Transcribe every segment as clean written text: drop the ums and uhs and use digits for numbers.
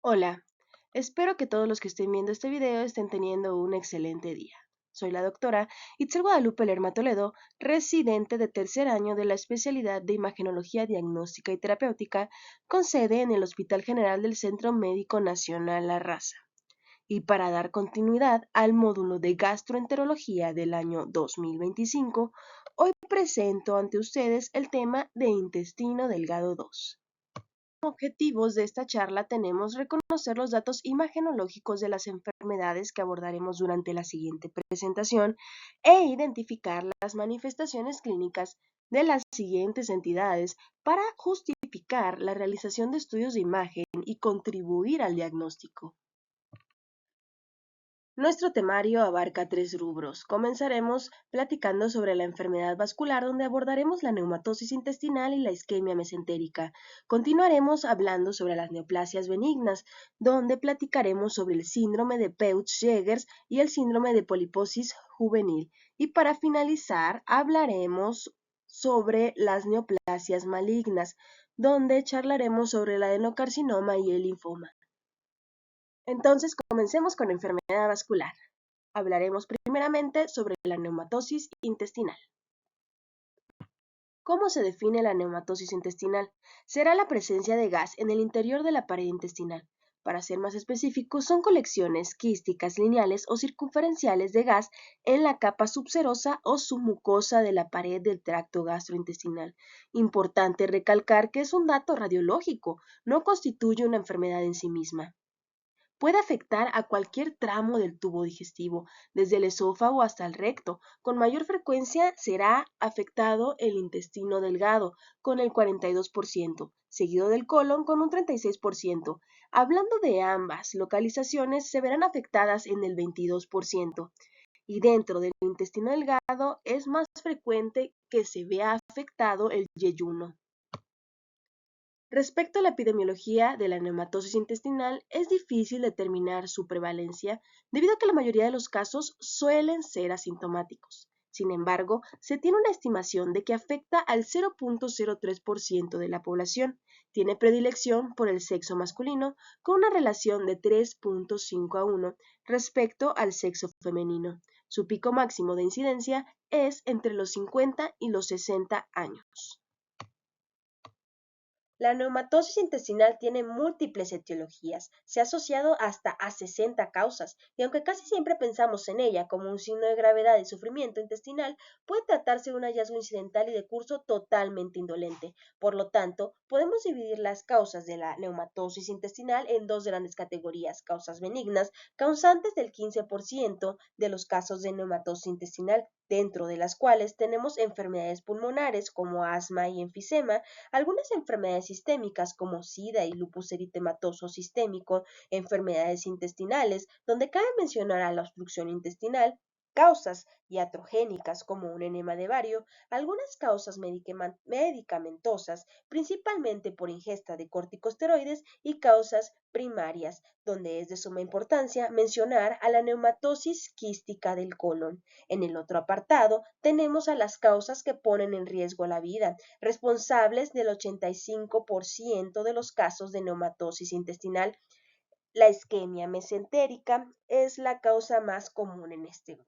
Hola, espero que todos los que estén viendo este video estén teniendo un excelente día. Soy la doctora Itzel Guadalupe Lerma Toledo, residente de tercer año de la especialidad de Imagenología Diagnóstica y Terapéutica, con sede en el Hospital General del Centro Médico Nacional La Raza. Y para dar continuidad al módulo de gastroenterología del año 2025, hoy presento ante ustedes el tema de intestino delgado 2. Objetivos de esta charla tenemos reconocer los datos imagenológicos de las enfermedades que abordaremos durante la siguiente presentación e identificar las manifestaciones clínicas de las siguientes entidades para justificar la realización de estudios de imagen y contribuir al diagnóstico. Nuestro temario abarca 3 rubros. Comenzaremos platicando sobre la enfermedad vascular, donde abordaremos la neumatosis intestinal y la isquemia mesentérica. Continuaremos hablando sobre las neoplasias benignas, donde platicaremos sobre el síndrome de Peutz-Jeghers y el síndrome de poliposis juvenil. Y para finalizar, hablaremos sobre las neoplasias malignas, donde charlaremos sobre el adenocarcinoma y el linfoma. Entonces, comencemos con la enfermedad vascular. Hablaremos primeramente sobre la neumatosis intestinal. ¿Cómo se define la neumatosis intestinal? Será la presencia de gas en el interior de la pared intestinal. Para ser más específicos, son colecciones quísticas lineales o circunferenciales de gas en la capa subserosa o submucosa de la pared del tracto gastrointestinal. Importante recalcar que es un dato radiológico, no constituye una enfermedad en sí misma. Puede afectar a cualquier tramo del tubo digestivo, desde el esófago hasta el recto. Con mayor frecuencia será afectado el intestino delgado, con el 42%, seguido del colon con un 36%. Hablando de ambas localizaciones, se verán afectadas en el 22%. Y dentro del intestino delgado es más frecuente que se vea afectado el yeyuno. Respecto a la epidemiología de la neumatosis intestinal, es difícil determinar su prevalencia debido a que la mayoría de los casos suelen ser asintomáticos. Sin embargo, se tiene una estimación de que afecta al 0.03% de la población. Tiene predilección por el sexo masculino, con una relación de 3.5 a 1 respecto al sexo femenino. Su pico máximo de incidencia es entre los 50 y los 60 años. La neumatosis intestinal tiene múltiples etiologías, se ha asociado hasta a 60 causas, y aunque casi siempre pensamos en ella como un signo de gravedad y sufrimiento intestinal, puede tratarse de un hallazgo incidental y de curso totalmente indolente. Por lo tanto, podemos dividir las causas de la neumatosis intestinal en dos grandes categorías: causas benignas, causantes del 15% de los casos de neumatosis intestinal, dentro de las cuales tenemos enfermedades pulmonares como asma y enfisema, algunas enfermedades sistémicas como SIDA y lupus eritematoso sistémico, enfermedades intestinales, donde cabe mencionar a la obstrucción intestinal, causas iatrogénicas como un enema de vario, algunas causas medicamentosas, principalmente por ingesta de corticosteroides, y causas primarias, donde es de suma importancia mencionar a la neumatosis quística del colon. En el otro apartado tenemos a las causas que ponen en riesgo la vida, responsables del 85% de los casos de neumatosis intestinal. La isquemia mesentérica es la causa más común en este grupo.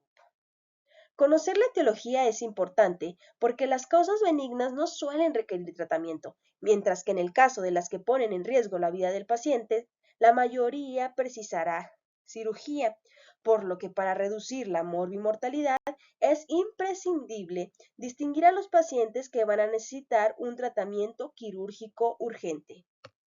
Conocer la etiología es importante porque las causas benignas no suelen requerir tratamiento, mientras que en el caso de las que ponen en riesgo la vida del paciente, la mayoría precisará cirugía, por lo que para reducir la morbimortalidad es imprescindible distinguir a los pacientes que van a necesitar un tratamiento quirúrgico urgente.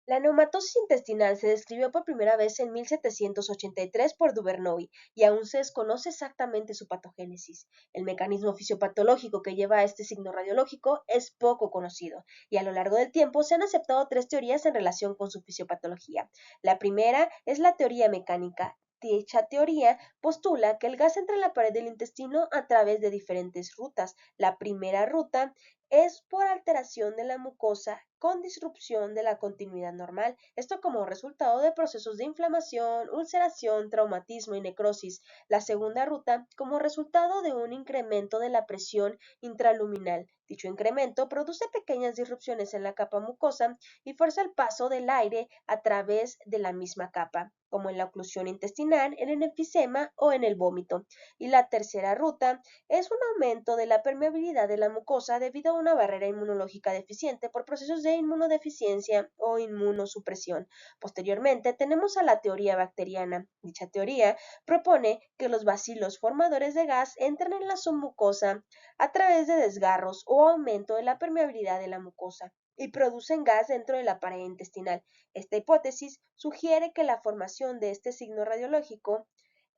La neumatosis intestinal se describió por primera vez en 1783 por Duvernoy y aún se desconoce exactamente su patogénesis. El mecanismo fisiopatológico que lleva a este signo radiológico es poco conocido y a lo largo del tiempo se han aceptado 3 teorías en relación con su fisiopatología. La primera es la teoría mecánica. Dicha teoría postula que el gas entra en la pared del intestino a través de diferentes rutas. La primera ruta es por alteración de la mucosa con disrupción de la continuidad normal, esto como resultado de procesos de inflamación, ulceración, traumatismo y necrosis. La segunda ruta como resultado de un incremento de la presión intraluminal. Dicho incremento produce pequeñas disrupciones en la capa mucosa y fuerza el paso del aire a través de la misma capa, como en la oclusión intestinal, en el enfisema o en el vómito. Y la tercera ruta es un aumento de la permeabilidad de la mucosa debido a una barrera inmunológica deficiente por procesos de inmunodeficiencia o inmunosupresión. Posteriormente tenemos a la teoría bacteriana. Dicha teoría propone que los bacilos formadores de gas entran en la submucosa a través de desgarros o aumento de la permeabilidad de la mucosa y producen gas dentro de la pared intestinal. Esta hipótesis sugiere que la formación de este signo radiológico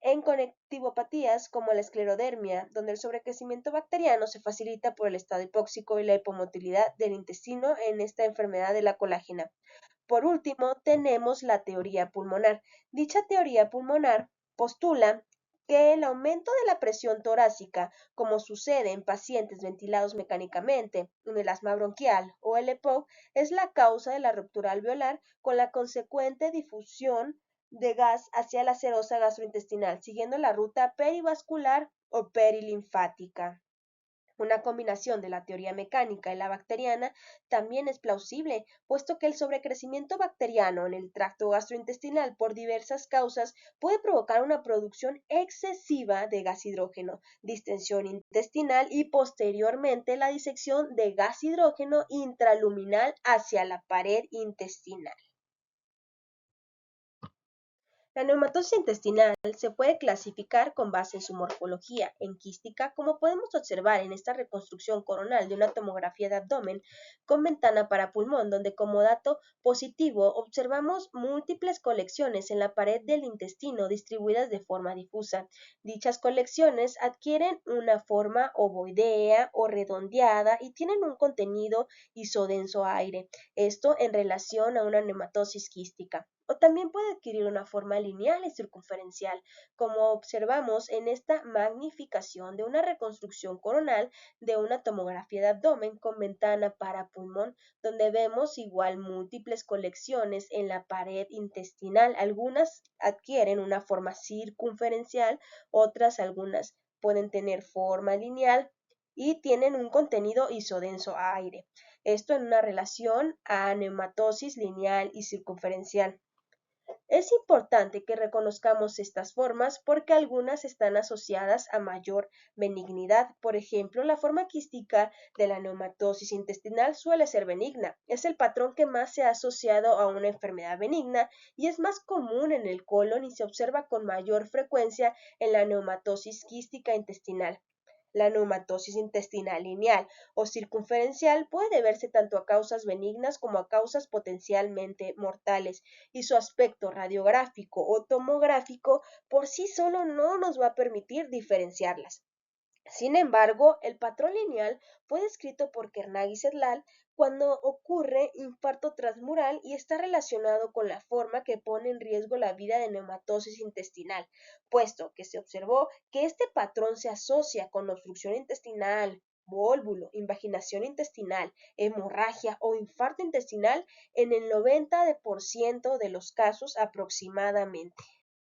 en conectivopatías como la esclerodermia, donde el sobrecrecimiento bacteriano se facilita por el estado hipóxico y la hipomotilidad del intestino en esta enfermedad de la colágena. Por último, tenemos la teoría pulmonar. Dicha teoría pulmonar postula que el aumento de la presión torácica, como sucede en pacientes ventilados mecánicamente, en el asma bronquial o el EPOC, es la causa de la ruptura alveolar con la consecuente difusión de gas hacia la serosa gastrointestinal, siguiendo la ruta perivascular o perilinfática. Una combinación de la teoría mecánica y la bacteriana también es plausible, puesto que el sobrecrecimiento bacteriano en el tracto gastrointestinal por diversas causas puede provocar una producción excesiva de gas hidrógeno, distensión intestinal y posteriormente la disección de gas hidrógeno intraluminal hacia la pared intestinal. La neumatosis intestinal se puede clasificar con base en su morfología enquística, como podemos observar en esta reconstrucción coronal de una tomografía de abdomen con ventana para pulmón, donde como dato positivo observamos múltiples colecciones en la pared del intestino distribuidas de forma difusa. Dichas colecciones adquieren una forma ovoidea o redondeada y tienen un contenido isodenso a aire, esto en relación a una neumatosis quística. O también puede adquirir una forma lineal y circunferencial, como observamos en esta magnificación de una reconstrucción coronal de una tomografía de abdomen con ventana para pulmón, donde vemos igual múltiples colecciones en la pared intestinal. Algunas adquieren una forma circunferencial, otras algunas pueden tener forma lineal y tienen un contenido isodenso a aire. Esto en una relación a neumatosis lineal y circunferencial. Es importante que reconozcamos estas formas porque algunas están asociadas a mayor benignidad. Por ejemplo, la forma quística de la neumatosis intestinal suele ser benigna. Es el patrón que más se ha asociado a una enfermedad benigna y es más común en el colon y se observa con mayor frecuencia en la neumatosis quística intestinal. La neumatosis intestinal lineal o circunferencial puede deberse tanto a causas benignas como a causas potencialmente mortales, y su aspecto radiográfico o tomográfico por sí solo no nos va a permitir diferenciarlas. Sin embargo, el patrón lineal fue descrito por Kernagis et al. Cuando ocurre infarto transmural y está relacionado con la forma que pone en riesgo la vida de neumatosis intestinal, puesto que se observó que este patrón se asocia con obstrucción intestinal, vólvulo, invaginación intestinal, hemorragia o infarto intestinal en el 90% de los casos aproximadamente.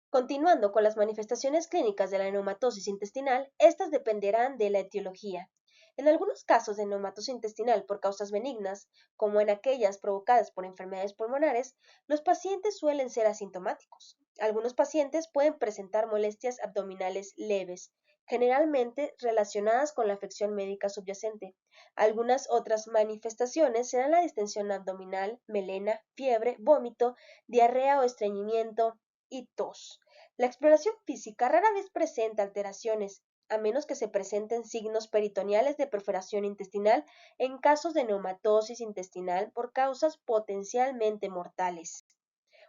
Continuando con las manifestaciones clínicas de la neumatosis intestinal, estas dependerán de la etiología. En algunos casos de neumatosis intestinal por causas benignas, como en aquellas provocadas por enfermedades pulmonares, los pacientes suelen ser asintomáticos. Algunos pacientes pueden presentar molestias abdominales leves, generalmente relacionadas con la afección médica subyacente. Algunas otras manifestaciones serán la distensión abdominal, melena, fiebre, vómito, diarrea o estreñimiento y tos. La exploración física rara vez presenta alteraciones, a menos que se presenten signos peritoneales de perforación intestinal en casos de neumatosis intestinal por causas potencialmente mortales.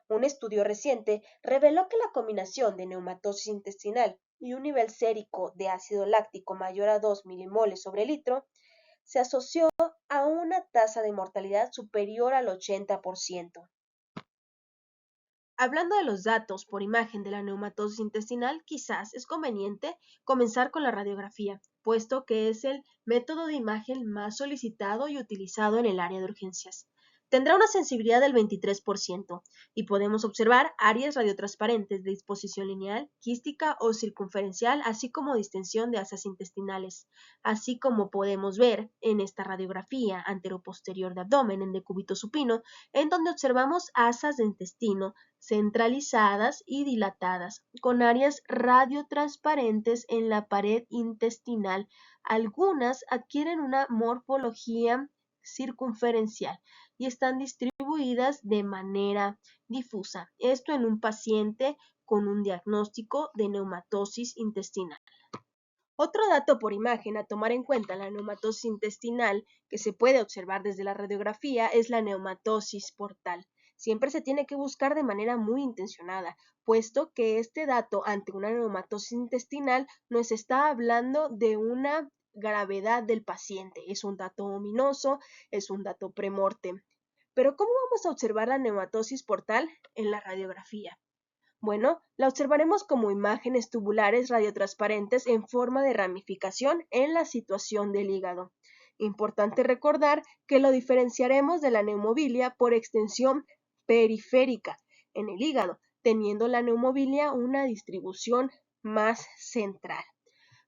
Un estudio reciente reveló que la combinación de neumatosis intestinal y un nivel sérico de ácido láctico mayor a 2 milimoles sobre litro se asoció a una tasa de mortalidad superior al 80%. Hablando de los datos por imagen de la neumatosis intestinal, quizás es conveniente comenzar con la radiografía. puesto que es el método de imagen más solicitado y utilizado en el área de urgencias. Tendrá una sensibilidad del 23% y podemos observar áreas radiotransparentes de disposición lineal, quística o circunferencial, así como distensión de asas intestinales, así como podemos ver en esta radiografía anteroposterior de abdomen en decúbito supino, en donde observamos asas de intestino centralizadas y dilatadas, con áreas radiotransparentes en la pared intestinal. Algunas adquieren una morfología circunferencial y están distribuidas de manera difusa. Esto en un paciente con un diagnóstico de neumatosis intestinal. Otro dato por imagen a tomar en cuenta en la neumatosis intestinal que se puede observar desde la radiografía es la neumatosis portal. Siempre se tiene que buscar de manera muy intencionada, puesto que este dato ante una neumatosis intestinal nos está hablando de una gravedad del paciente. Es un dato ominoso, es un dato premortem. Pero ¿cómo vamos a observar la neumatosis portal en la radiografía? Bueno, la observaremos como imágenes tubulares radiotransparentes en forma de ramificación en la situación del hígado. Importante recordar que lo diferenciaremos de la neumobilia por extensión periférica en el hígado, teniendo la neumobilia una distribución más central.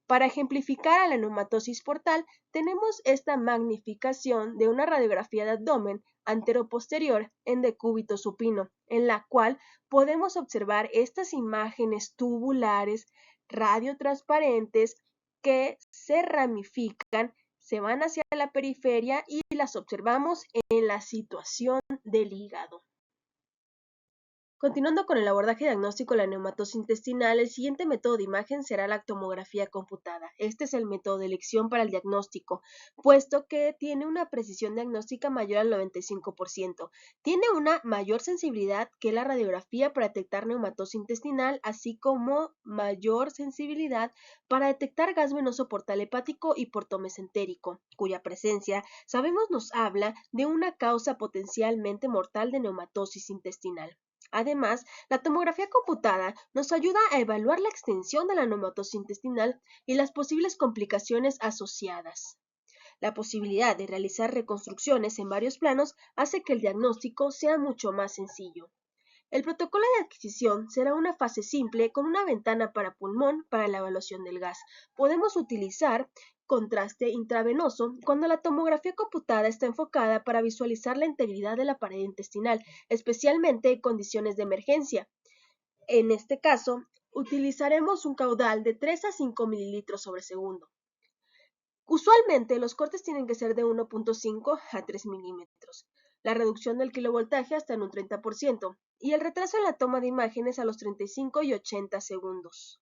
Para ejemplificar a la neumatosis portal, tenemos esta magnificación de una radiografía de abdomen anteroposterior en decúbito supino, en la cual podemos observar estas imágenes tubulares radiotransparentes que se ramifican, se van hacia la periferia y las observamos en la situación del hígado. Continuando con el abordaje diagnóstico de la neumatosis intestinal, el siguiente método de imagen será la tomografía computada. Este es el método de elección para el diagnóstico, puesto que tiene una precisión diagnóstica mayor al 95%. Tiene una mayor sensibilidad que la radiografía para detectar neumatosis intestinal, así como mayor sensibilidad para detectar gas venoso portal hepático y portomesentérico, cuya presencia sabemos nos habla de una causa potencialmente mortal de neumatosis intestinal. Además, la tomografía computada nos ayuda a evaluar la extensión de la neumatosis intestinal y las posibles complicaciones asociadas. La posibilidad de realizar reconstrucciones en varios planos hace que el diagnóstico sea mucho más sencillo. El protocolo de adquisición será una fase simple con una ventana para pulmón para la evaluación del gas. Podemos utilizar contraste intravenoso cuando la tomografía computada está enfocada para visualizar la integridad de la pared intestinal, especialmente en condiciones de emergencia. En este caso, utilizaremos un caudal de 3 a 5 mililitros sobre segundo. Usualmente los cortes tienen que ser de 1.5 a 3 milímetros, la reducción del kilovoltaje hasta en un 30% y el retraso en la toma de imágenes a los 35 y 80 segundos.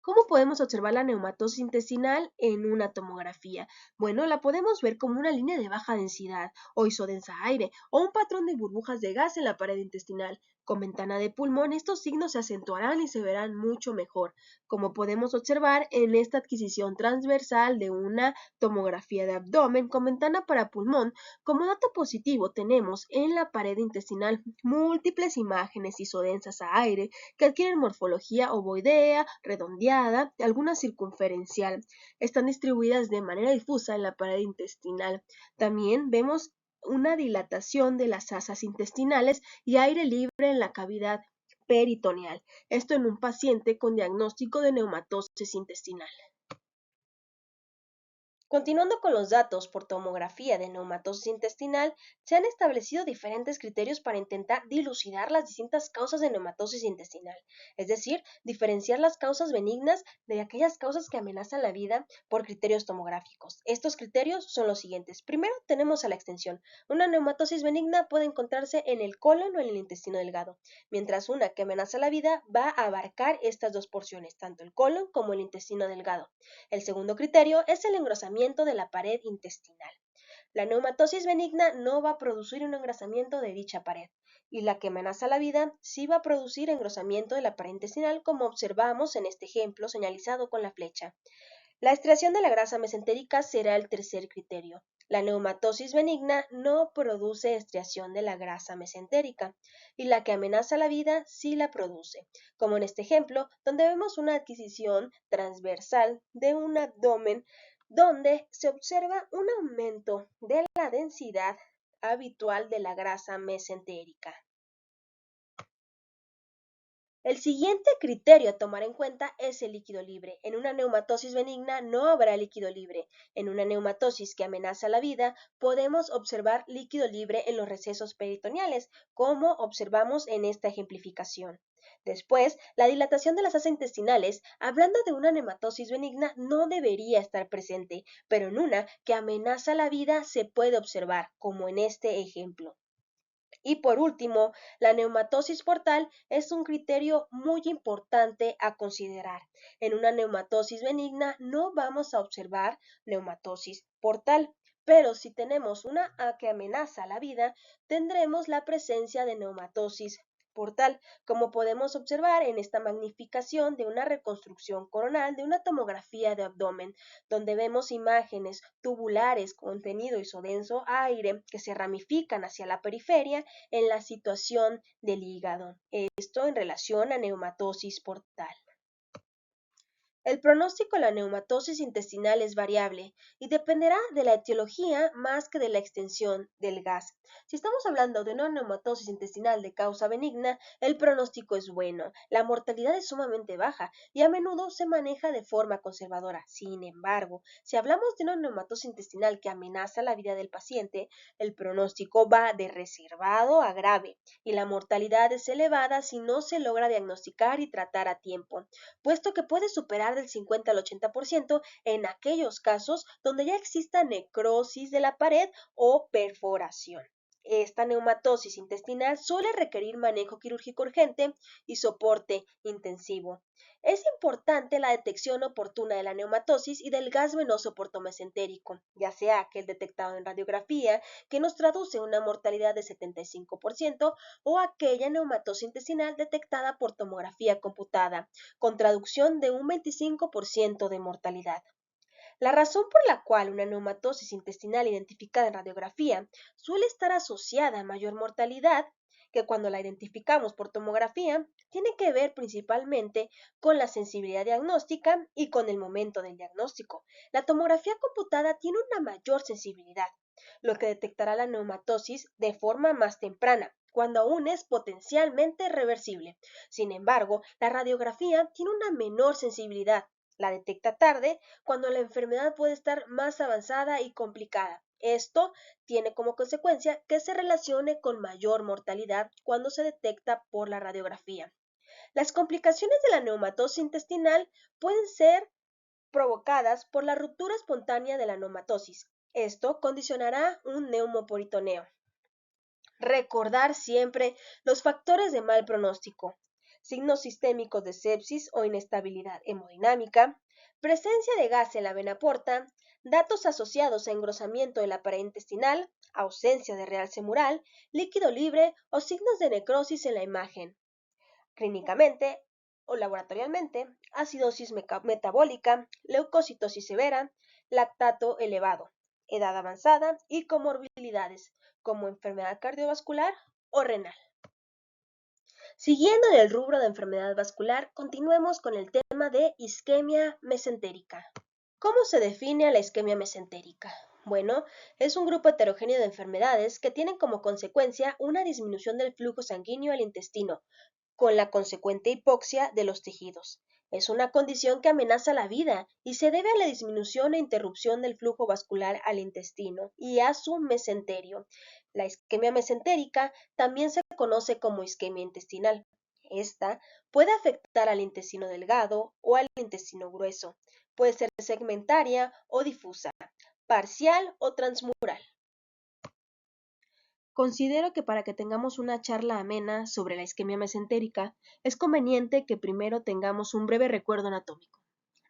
¿Cómo podemos observar la neumatosis intestinal en una tomografía? Bueno, la podemos ver como una línea de baja densidad o isodensa aire o un patrón de burbujas de gas en la pared intestinal. Con ventana de pulmón, estos signos se acentuarán y se verán mucho mejor, como podemos observar en esta adquisición transversal de una tomografía de abdomen con ventana para pulmón. Como dato positivo tenemos en la pared intestinal múltiples imágenes isodensas a aire que adquieren morfología ovoidea, redondeada, alguna circunferencial. Están distribuidas de manera difusa en la pared intestinal. También vemos una dilatación de las asas intestinales y aire libre en la cavidad peritoneal. Esto en un paciente con diagnóstico de neumatosis intestinal. Continuando con los datos por tomografía de neumatosis intestinal, se han establecido diferentes criterios para intentar dilucidar las distintas causas de neumatosis intestinal, es decir, diferenciar las causas benignas de aquellas causas que amenazan la vida por criterios tomográficos. Estos criterios son los siguientes. Primero tenemos a la extensión. Una neumatosis benigna puede encontrarse en el colon o en el intestino delgado, mientras una que amenaza la vida va a abarcar estas dos porciones, tanto el colon como el intestino delgado. El segundo criterio es el engrosamiento de la pared intestinal. La neumatosis benigna no va a producir un engrosamiento de dicha pared, y la que amenaza la vida sí va a producir engrosamiento de la pared intestinal, como observamos en este ejemplo señalizado con la flecha. La extracción de la grasa mesentérica será el tercer criterio. La neumatosis benigna no produce estriación de la grasa mesentérica y la que amenaza la vida sí la produce, como en este ejemplo, donde vemos una adquisición transversal de un abdomen donde se observa un aumento de la densidad habitual de la grasa mesentérica. El siguiente criterio a tomar en cuenta es el líquido libre. En una neumatosis benigna no habrá líquido libre. En una neumatosis que amenaza la vida, podemos observar líquido libre en los recesos peritoneales, como observamos en esta ejemplificación. Después, la dilatación de las asas intestinales, hablando de una neumatosis benigna, no debería estar presente, pero en una que amenaza la vida se puede observar, como en este ejemplo. Y por último, la neumatosis portal es un criterio muy importante a considerar. En una neumatosis benigna no vamos a observar neumatosis portal, pero si tenemos una que amenaza la vida, tendremos la presencia de neumatosis portal, como podemos observar en esta magnificación de una reconstrucción coronal de una tomografía de abdomen, donde vemos imágenes tubulares contenido isodenso aire que se ramifican hacia la periferia en la situación del hígado. Esto en relación a neumatosis portal. El pronóstico de la neumatosis intestinal es variable y dependerá de la etiología más que de la extensión del gas. Si estamos hablando de una neumatosis intestinal de causa benigna, el pronóstico es bueno, la mortalidad es sumamente baja y a menudo se maneja de forma conservadora. Sin embargo, si hablamos de una neumatosis intestinal que amenaza la vida del paciente, el pronóstico va de reservado a grave y la mortalidad es elevada si no se logra diagnosticar y tratar a tiempo, puesto que puede superar del 50 al 80% en aquellos casos donde ya exista necrosis de la pared o perforación. Esta neumatosis intestinal suele requerir manejo quirúrgico urgente y soporte intensivo. Es importante la detección oportuna de la neumatosis y del gas venoso portomesentérico, ya sea aquel detectado en radiografía, que nos traduce una mortalidad de 75%, o aquella neumatosis intestinal detectada por tomografía computada, con traducción de un 25% de mortalidad. La razón por la cual una neumatosis intestinal identificada en radiografía suele estar asociada a mayor mortalidad que cuando la identificamos por tomografía tiene que ver principalmente con la sensibilidad diagnóstica y con el momento del diagnóstico. La tomografía computada tiene una mayor sensibilidad, lo que detectará la neumatosis de forma más temprana, cuando aún es potencialmente reversible. Sin embargo, la radiografía tiene una menor sensibilidad, la detecta tarde, cuando la enfermedad puede estar más avanzada y complicada. Esto tiene como consecuencia que se relacione con mayor mortalidad cuando se detecta por la radiografía. Las complicaciones de la neumatosis intestinal pueden ser provocadas por la ruptura espontánea de la neumatosis. Esto condicionará un neumoperitoneo. Recordar siempre los factores de mal pronóstico: signos sistémicos de sepsis o inestabilidad hemodinámica, presencia de gas en la vena porta, datos asociados a engrosamiento de la pared intestinal, ausencia de realce mural, líquido libre o signos de necrosis en la imagen. Clínicamente o laboratorialmente, acidosis metabólica, leucocitosis severa, lactato elevado, edad avanzada y comorbilidades como enfermedad cardiovascular o renal. Siguiendo en el rubro de enfermedad vascular, continuemos con el tema de isquemia mesentérica. ¿Cómo se define a la isquemia mesentérica? Bueno, es un grupo heterogéneo de enfermedades que tienen como consecuencia una disminución del flujo sanguíneo al intestino, con la consecuente hipoxia de los tejidos. Es una condición que amenaza la vida y se debe a la disminución e interrupción del flujo vascular al intestino y a su mesenterio. La isquemia mesentérica también se conoce como isquemia intestinal. Esta puede afectar al intestino delgado o al intestino grueso. Puede ser segmentaria o difusa, parcial o transmural. Considero que para que tengamos una charla amena sobre la isquemia mesentérica, es conveniente que primero tengamos un breve recuerdo anatómico.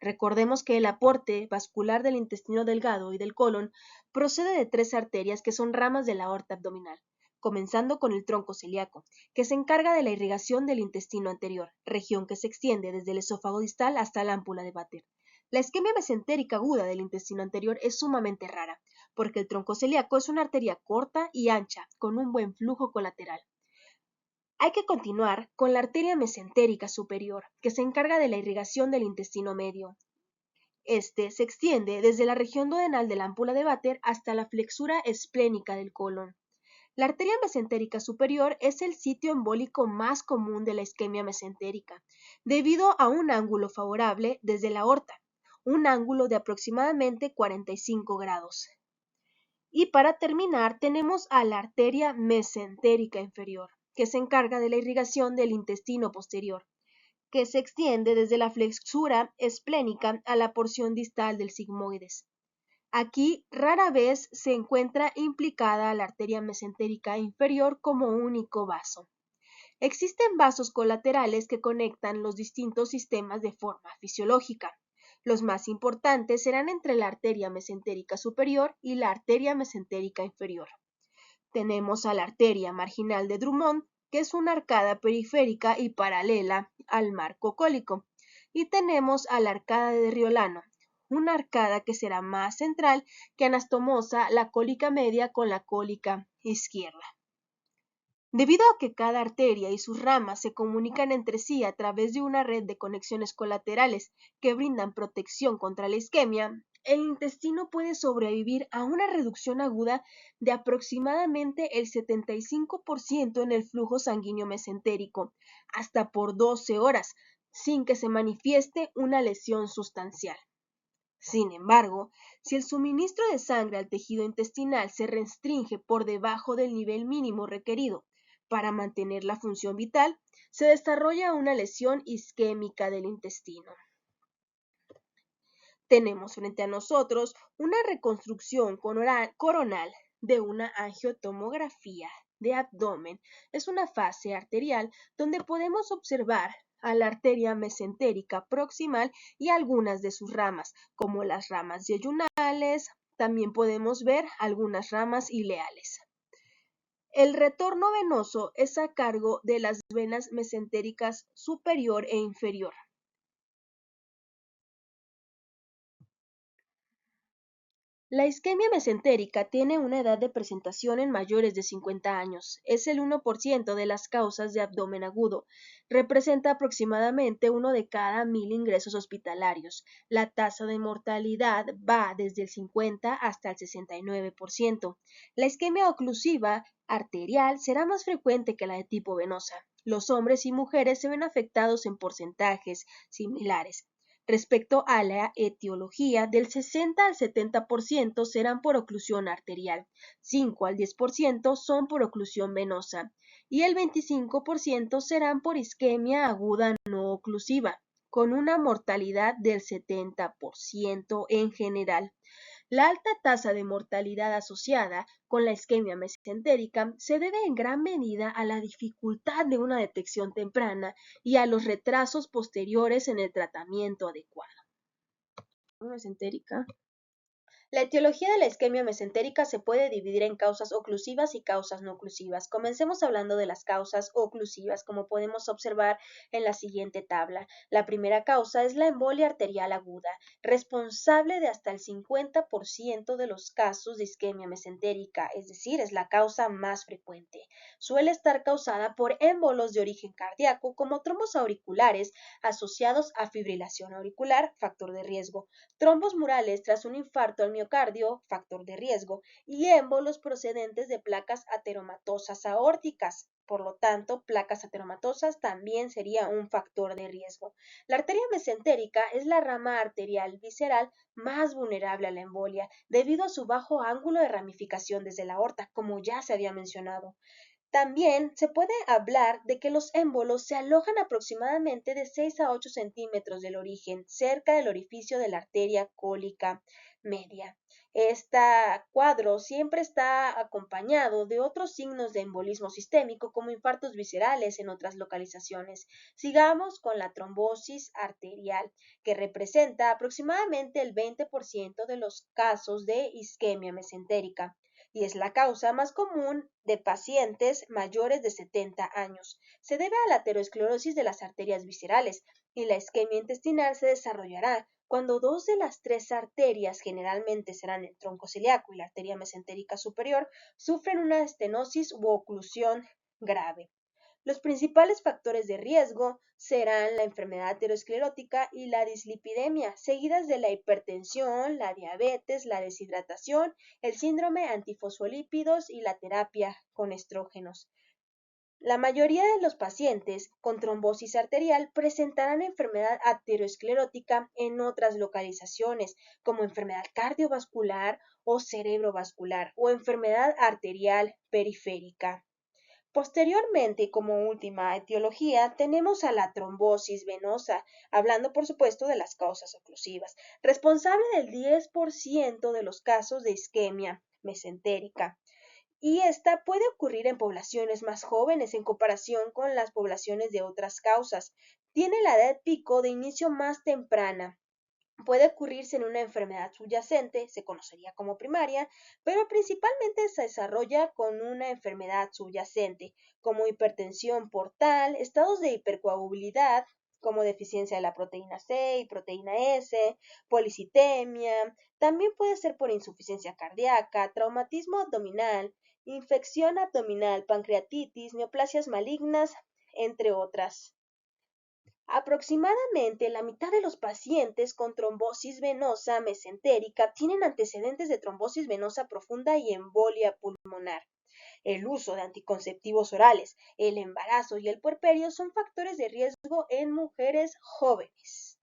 Recordemos que el aporte vascular del intestino delgado y del colon procede de tres arterias que son ramas de la aorta abdominal, comenzando con el tronco celíaco, que se encarga de la irrigación del intestino anterior, región que se extiende desde el esófago distal hasta la ámpula de Vater. La isquemia mesentérica aguda del intestino anterior es sumamente rara, porque el tronco celíaco es una arteria corta y ancha, con un buen flujo colateral. Hay que continuar con la arteria mesentérica superior, que se encarga de la irrigación del intestino medio. Este se extiende desde la región duodenal de la ámpula de Vater hasta la flexura esplénica del colon. La arteria mesentérica superior es el sitio embólico más común de la isquemia mesentérica, debido a un ángulo favorable desde la aorta, un ángulo de aproximadamente 45 grados. Y para terminar, tenemos a la arteria mesentérica inferior, que se encarga de la irrigación del intestino posterior, que se extiende desde la flexura esplénica a la porción distal del sigmoides. Aquí rara vez se encuentra implicada la arteria mesentérica inferior como único vaso. Existen vasos colaterales que conectan los distintos sistemas de forma fisiológica. Los más importantes serán entre la arteria mesentérica superior y la arteria mesentérica inferior. Tenemos a la arteria marginal de Drummond, que es una arcada periférica y paralela al marco cólico. Y tenemos a la arcada de Riolano, una arcada que será más central que anastomosa la cólica media con la cólica izquierda. Debido a que cada arteria y sus ramas se comunican entre sí a través de una red de conexiones colaterales que brindan protección contra la isquemia, el intestino puede sobrevivir a una reducción aguda de aproximadamente el 75% en el flujo sanguíneo mesentérico, hasta por 12 horas, sin que se manifieste una lesión sustancial. Sin embargo, si el suministro de sangre al tejido intestinal se restringe por debajo del nivel mínimo requerido para mantener la función vital, se desarrolla una lesión isquémica del intestino. Tenemos frente a nosotros una reconstrucción coronal de una angiotomografía de abdomen. Es una fase arterial donde podemos observar a la arteria mesentérica proximal y algunas de sus ramas, como las ramas yeyunales. También podemos ver algunas ramas ileales. El retorno venoso es a cargo de las venas mesentéricas superior e inferior. La isquemia mesentérica tiene una edad de presentación en mayores de 50 años. Es el 1% de las causas de abdomen agudo. Representa aproximadamente 1 de cada 1000 ingresos hospitalarios. La tasa de mortalidad va desde el 50 hasta el 69%. La isquemia oclusiva arterial será más frecuente que la de tipo venosa. Los hombres y mujeres se ven afectados en porcentajes similares. Respecto a la etiología, del 60 al 70% serán por oclusión arterial, 5 al 10% son por oclusión venosa y el 25% serán por isquemia aguda no oclusiva, con una mortalidad del 70% en general. La alta tasa de mortalidad asociada con la isquemia mesentérica se debe en gran medida a la dificultad de una detección temprana y a los retrasos posteriores en el tratamiento adecuado. Mesentérica. La etiología de la isquemia mesentérica se puede dividir en causas oclusivas y causas no oclusivas. Comencemos hablando de las causas oclusivas, como podemos observar en la siguiente tabla. La primera causa es la embolia arterial aguda, responsable de hasta el 50% de los casos de isquemia mesentérica, es decir, es la causa más frecuente. Suele estar causada por émbolos de origen cardíaco, como trombos auriculares asociados a fibrilación auricular, factor de riesgo, trombos murales tras un infarto al miocardio, factor de riesgo, y émbolos procedentes de placas ateromatosas aórticas. Por lo tanto, placas ateromatosas también sería un factor de riesgo. La arteria mesentérica es la rama arterial visceral más vulnerable a la embolia, debido a su bajo ángulo de ramificación desde la aorta, como ya se había mencionado. También se puede hablar de que los émbolos se alojan aproximadamente de 6 a 8 centímetros del origen, cerca del orificio de la arteria cólica media. Este cuadro siempre está acompañado de otros signos de embolismo sistémico, como infartos viscerales en otras localizaciones. Sigamos con la trombosis arterial, que representa aproximadamente el 20% de los casos de isquemia mesentérica y es la causa más común de pacientes mayores de 70 años. Se debe a la aterosclerosis de las arterias viscerales y la isquemia intestinal se desarrollará cuando dos de las tres arterias, generalmente serán el tronco celíaco y la arteria mesentérica superior, sufren una estenosis u oclusión grave. Los principales factores de riesgo serán la enfermedad aterosclerótica y la dislipidemia, seguidas de la hipertensión, la diabetes, la deshidratación, el síndrome antifosfolípidos y la terapia con estrógenos. La mayoría de los pacientes con trombosis arterial presentarán enfermedad aterosclerótica en otras localizaciones, como enfermedad cardiovascular o cerebrovascular o enfermedad arterial periférica. Posteriormente, como última etiología, tenemos a la trombosis venosa, hablando por supuesto de las causas oclusivas, responsable del 10% de los casos de isquemia mesentérica. Y esta puede ocurrir en poblaciones más jóvenes en comparación con las poblaciones de otras causas. Tiene la edad pico de inicio más temprana. Puede ocurrirse en una enfermedad subyacente, se conocería como primaria, pero principalmente se desarrolla con una enfermedad subyacente, como hipertensión portal, estados de hipercoagulabilidad, como deficiencia de la proteína C y proteína S, policitemia, también puede ser por insuficiencia cardíaca, traumatismo abdominal, infección abdominal, pancreatitis, neoplasias malignas, entre otras. Aproximadamente la mitad de los pacientes con trombosis venosa mesentérica tienen antecedentes de trombosis venosa profunda y embolia pulmonar. El uso de anticonceptivos orales, el embarazo y el puerperio son factores de riesgo en mujeres jóvenes.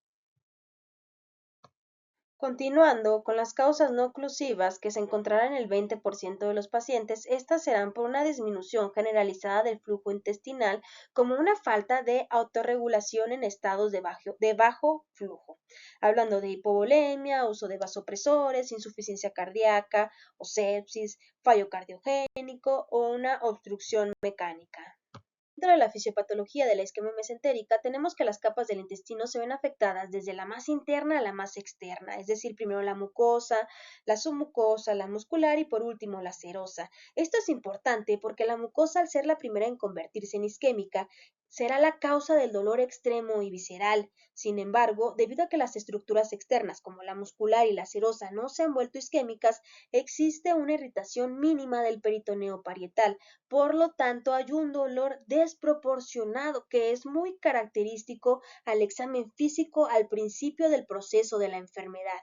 Continuando con las causas no oclusivas que se encontrarán en el 20% de los pacientes, estas serán por una disminución generalizada del flujo intestinal como una falta de autorregulación en estados de bajo flujo, hablando de hipovolemia, uso de vasopresores, insuficiencia cardíaca o sepsis, fallo cardiogénico o una obstrucción mecánica. Dentro de la fisiopatología de la isquemia mesentérica, tenemos que las capas del intestino se ven afectadas desde la más interna a la más externa, es decir, primero la mucosa, la submucosa, la muscular y por último la serosa. Esto es importante porque la mucosa, al ser la primera en convertirse en isquémica, será la causa del dolor extremo y visceral. Sin embargo, debido a que las estructuras externas, como la muscular y la serosa, no se han vuelto isquémicas, existe una irritación mínima del peritoneo parietal. Por lo tanto, hay un dolor desproporcionado que es muy característico al examen físico al principio del proceso de la enfermedad.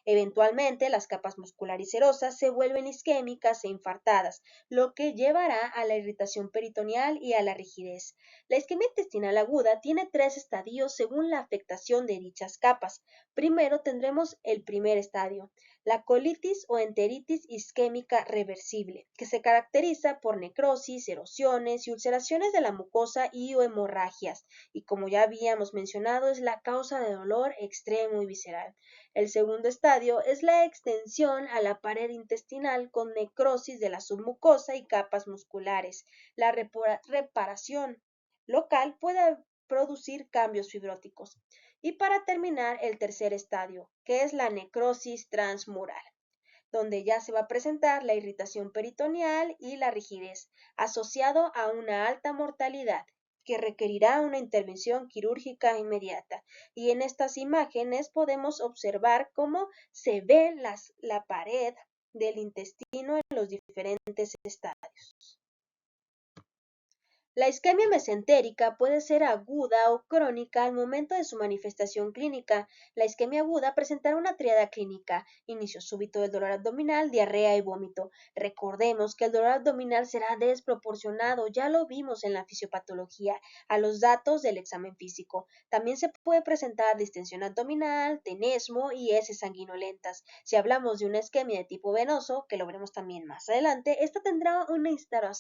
Eventualmente, las capas muscular y serosas se vuelven isquémicas e infartadas, lo que llevará a la irritación peritoneal y a la rigidez. La isquemia intestinal aguda tiene tres estadios según la afectación de dichas capas. Primero tendremos el primer estadio, la colitis o enteritis isquémica reversible, que se caracteriza por necrosis, erosiones y ulceraciones de la mucosa y o hemorragias, y como ya habíamos mencionado, es la causa de dolor extremo y visceral. El segundo estadio es la extensión a la pared intestinal con necrosis de la submucosa y capas musculares. La reparación local puede producir cambios fibróticos. Y para terminar, el tercer estadio, que es la necrosis transmural, donde ya se va a presentar la irritación peritoneal y la rigidez, asociado a una alta mortalidad que requerirá una intervención quirúrgica inmediata. Y en estas imágenes podemos observar cómo se ve la pared del intestino en los diferentes estadios. La isquemia mesentérica puede ser aguda o crónica al momento de su manifestación clínica. La isquemia aguda presentará una triada clínica: inicio súbito del dolor abdominal, diarrea y vómito. Recordemos que el dolor abdominal será desproporcionado, ya lo vimos en la fisiopatología, a los datos del examen físico. También se puede presentar distensión abdominal, tenesmo y heces sanguinolentas. Si hablamos de una isquemia de tipo venoso, que lo veremos también más adelante, esta tendrá una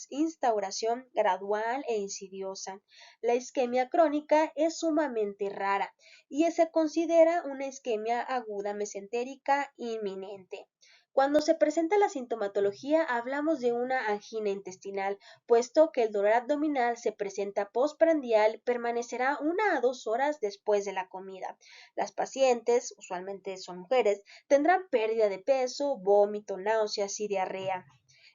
instauración gradual e insidiosa. La isquemia crónica es sumamente rara y se considera una isquemia aguda mesentérica inminente. Cuando se presenta la sintomatología, hablamos de una angina intestinal, puesto que el dolor abdominal se presenta postprandial, permanecerá 1 a 2 horas después de la comida. Las pacientes, usualmente son mujeres, tendrán pérdida de peso, vómito, náuseas y diarrea.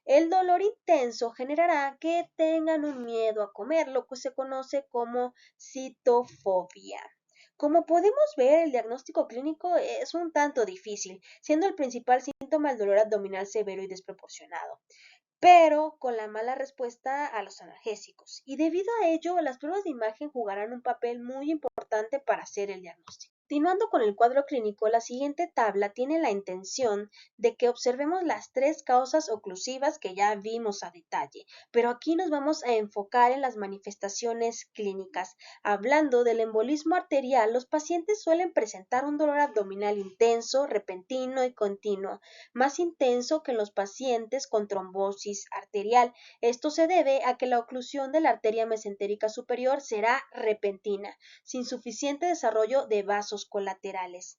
El dolor intenso generará que tengan un miedo a comer, lo que se conoce como citofobia. Como podemos ver, el diagnóstico clínico es un tanto difícil, siendo el principal síntoma el dolor abdominal severo y desproporcionado, pero con la mala respuesta a los analgésicos. Y debido a ello, las pruebas de imagen jugarán un papel muy importante para hacer el diagnóstico. Continuando con el cuadro clínico, la siguiente tabla tiene la intención de que observemos las tres causas oclusivas que ya vimos a detalle, pero aquí nos vamos a enfocar en las manifestaciones clínicas. Hablando del embolismo arterial, los pacientes suelen presentar un dolor abdominal intenso, repentino y continuo, más intenso que en los pacientes con trombosis arterial. Esto se debe a que la oclusión de la arteria mesentérica superior será repentina, sin suficiente desarrollo de vasos colaterales.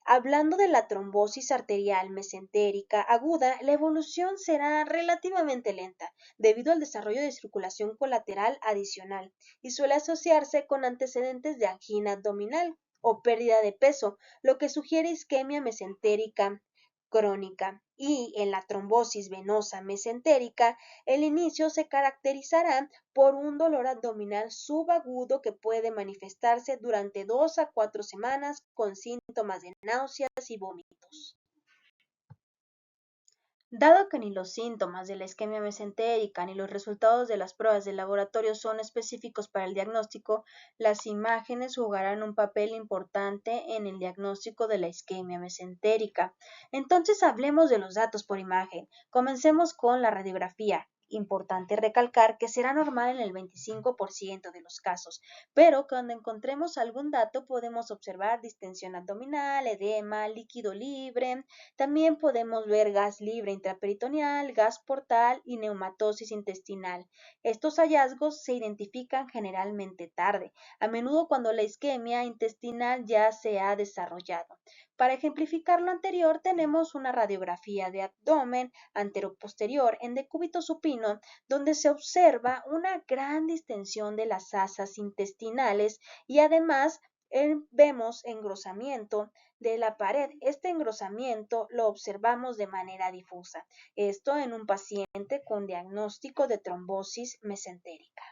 Hablando de la trombosis arterial mesentérica aguda, la evolución será relativamente lenta, debido al desarrollo de circulación colateral adicional, y suele asociarse con antecedentes de angina abdominal o pérdida de peso, lo que sugiere isquemia mesentérica crónica. Y en la trombosis venosa mesentérica, el inicio se caracterizará por un dolor abdominal subagudo que puede manifestarse durante 2 a 4 semanas con síntomas de náuseas y vómitos. Dado que ni los síntomas de la isquemia mesentérica ni los resultados de las pruebas de laboratorio son específicos para el diagnóstico, las imágenes jugarán un papel importante en el diagnóstico de la isquemia mesentérica. Entonces hablemos de los datos por imagen. Comencemos con la radiografía. Importante recalcar que será normal en el 25% de los casos, pero cuando encontremos algún dato podemos observar distensión abdominal, edema, líquido libre, también podemos ver gas libre intraperitoneal, gas portal y neumatosis intestinal. Estos hallazgos se identifican generalmente tarde, a menudo cuando la isquemia intestinal ya se ha desarrollado. Para ejemplificar lo anterior, tenemos una radiografía de abdomen anteroposterior en decúbito supino, donde se observa una gran distensión de las asas intestinales y además vemos engrosamiento de la pared. Este engrosamiento lo observamos de manera difusa, esto en un paciente con diagnóstico de trombosis mesentérica.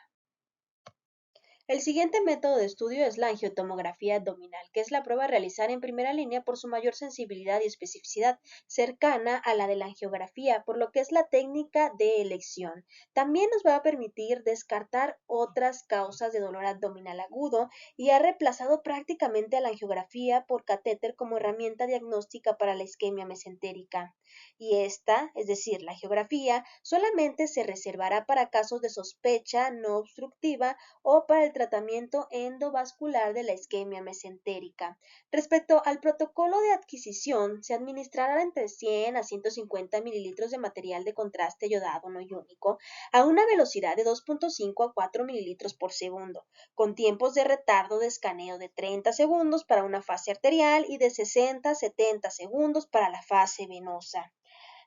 El siguiente método de estudio es la angiotomografía abdominal, que es la prueba a realizar en primera línea por su mayor sensibilidad y especificidad, cercana a la de la angiografía, por lo que es la técnica de elección. También nos va a permitir descartar otras causas de dolor abdominal agudo y ha reemplazado prácticamente a la angiografía por catéter como herramienta diagnóstica para la isquemia mesentérica. Y esta, es decir, la angiografía, solamente se reservará para casos de sospecha no obstructiva o para el tratamiento endovascular de la isquemia mesentérica. Respecto al protocolo de adquisición, se administrará entre 100 a 150 mililitros de material de contraste yodado no iónico a una velocidad de 2.5 a 4 mililitros por segundo, con tiempos de retardo de escaneo de 30 segundos para una fase arterial y de 60 a 70 segundos para la fase venosa.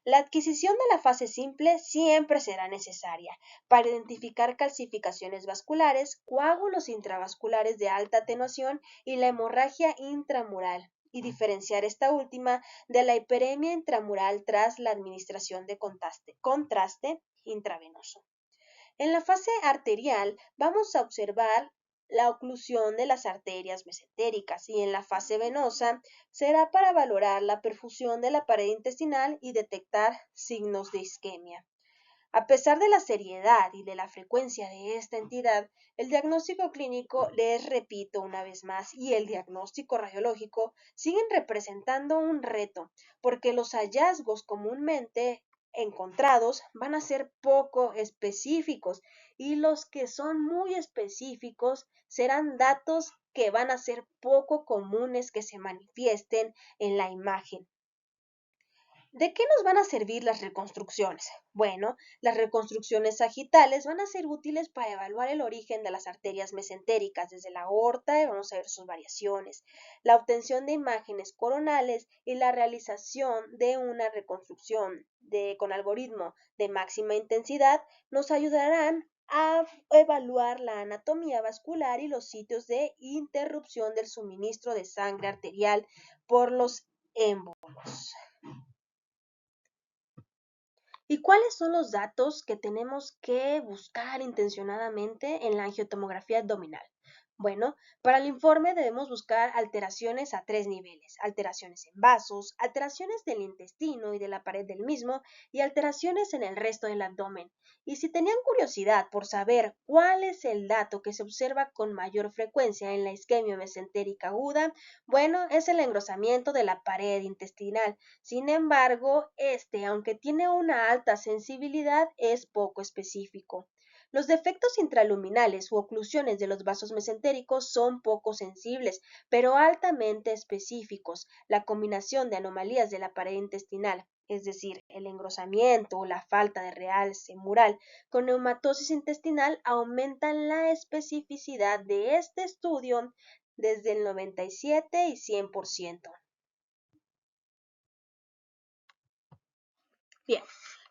La adquisición de la fase simple siempre será necesaria para identificar calcificaciones vasculares, coágulos intravasculares de alta atenuación y la hemorragia intramural, y diferenciar esta última de la hiperemia intramural tras la administración de contraste intravenoso. En la fase arterial vamos a observar la oclusión de las arterias mesentéricas y en la fase venosa será para valorar la perfusión de la pared intestinal y detectar signos de isquemia. A pesar de la seriedad y de la frecuencia de esta entidad, el diagnóstico clínico, les repito una vez más, y el diagnóstico radiológico siguen representando un reto, porque los hallazgos comúnmente encontrados van a ser poco específicos y los que son muy específicos serán datos que van a ser poco comunes que se manifiesten en la imagen. ¿De qué nos van a servir las reconstrucciones? Bueno, las reconstrucciones sagitales van a ser útiles para evaluar el origen de las arterias mesentéricas desde la aorta y vamos a ver sus variaciones, la obtención de imágenes coronales y la realización de una reconstrucción con algoritmo de máxima intensidad nos ayudarán a evaluar la anatomía vascular y los sitios de interrupción del suministro de sangre arterial por los émbolos. ¿Y cuáles son los datos que tenemos que buscar intencionadamente en la angiotomografía abdominal? Bueno, para el informe debemos buscar alteraciones a tres niveles: alteraciones en vasos, alteraciones del intestino y de la pared del mismo y alteraciones en el resto del abdomen. Y si tenían curiosidad por saber cuál es el dato que se observa con mayor frecuencia en la isquemia mesentérica aguda, bueno, es el engrosamiento de la pared intestinal. Sin embargo, aunque tiene una alta sensibilidad, es poco específico. Los defectos intraluminales u oclusiones de los vasos mesentéricos son poco sensibles, pero altamente específicos. La combinación de anomalías de la pared intestinal, es decir, el engrosamiento o la falta de realce mural con neumatosis intestinal, aumentan la especificidad de este estudio desde el 97 y 100%. Bien,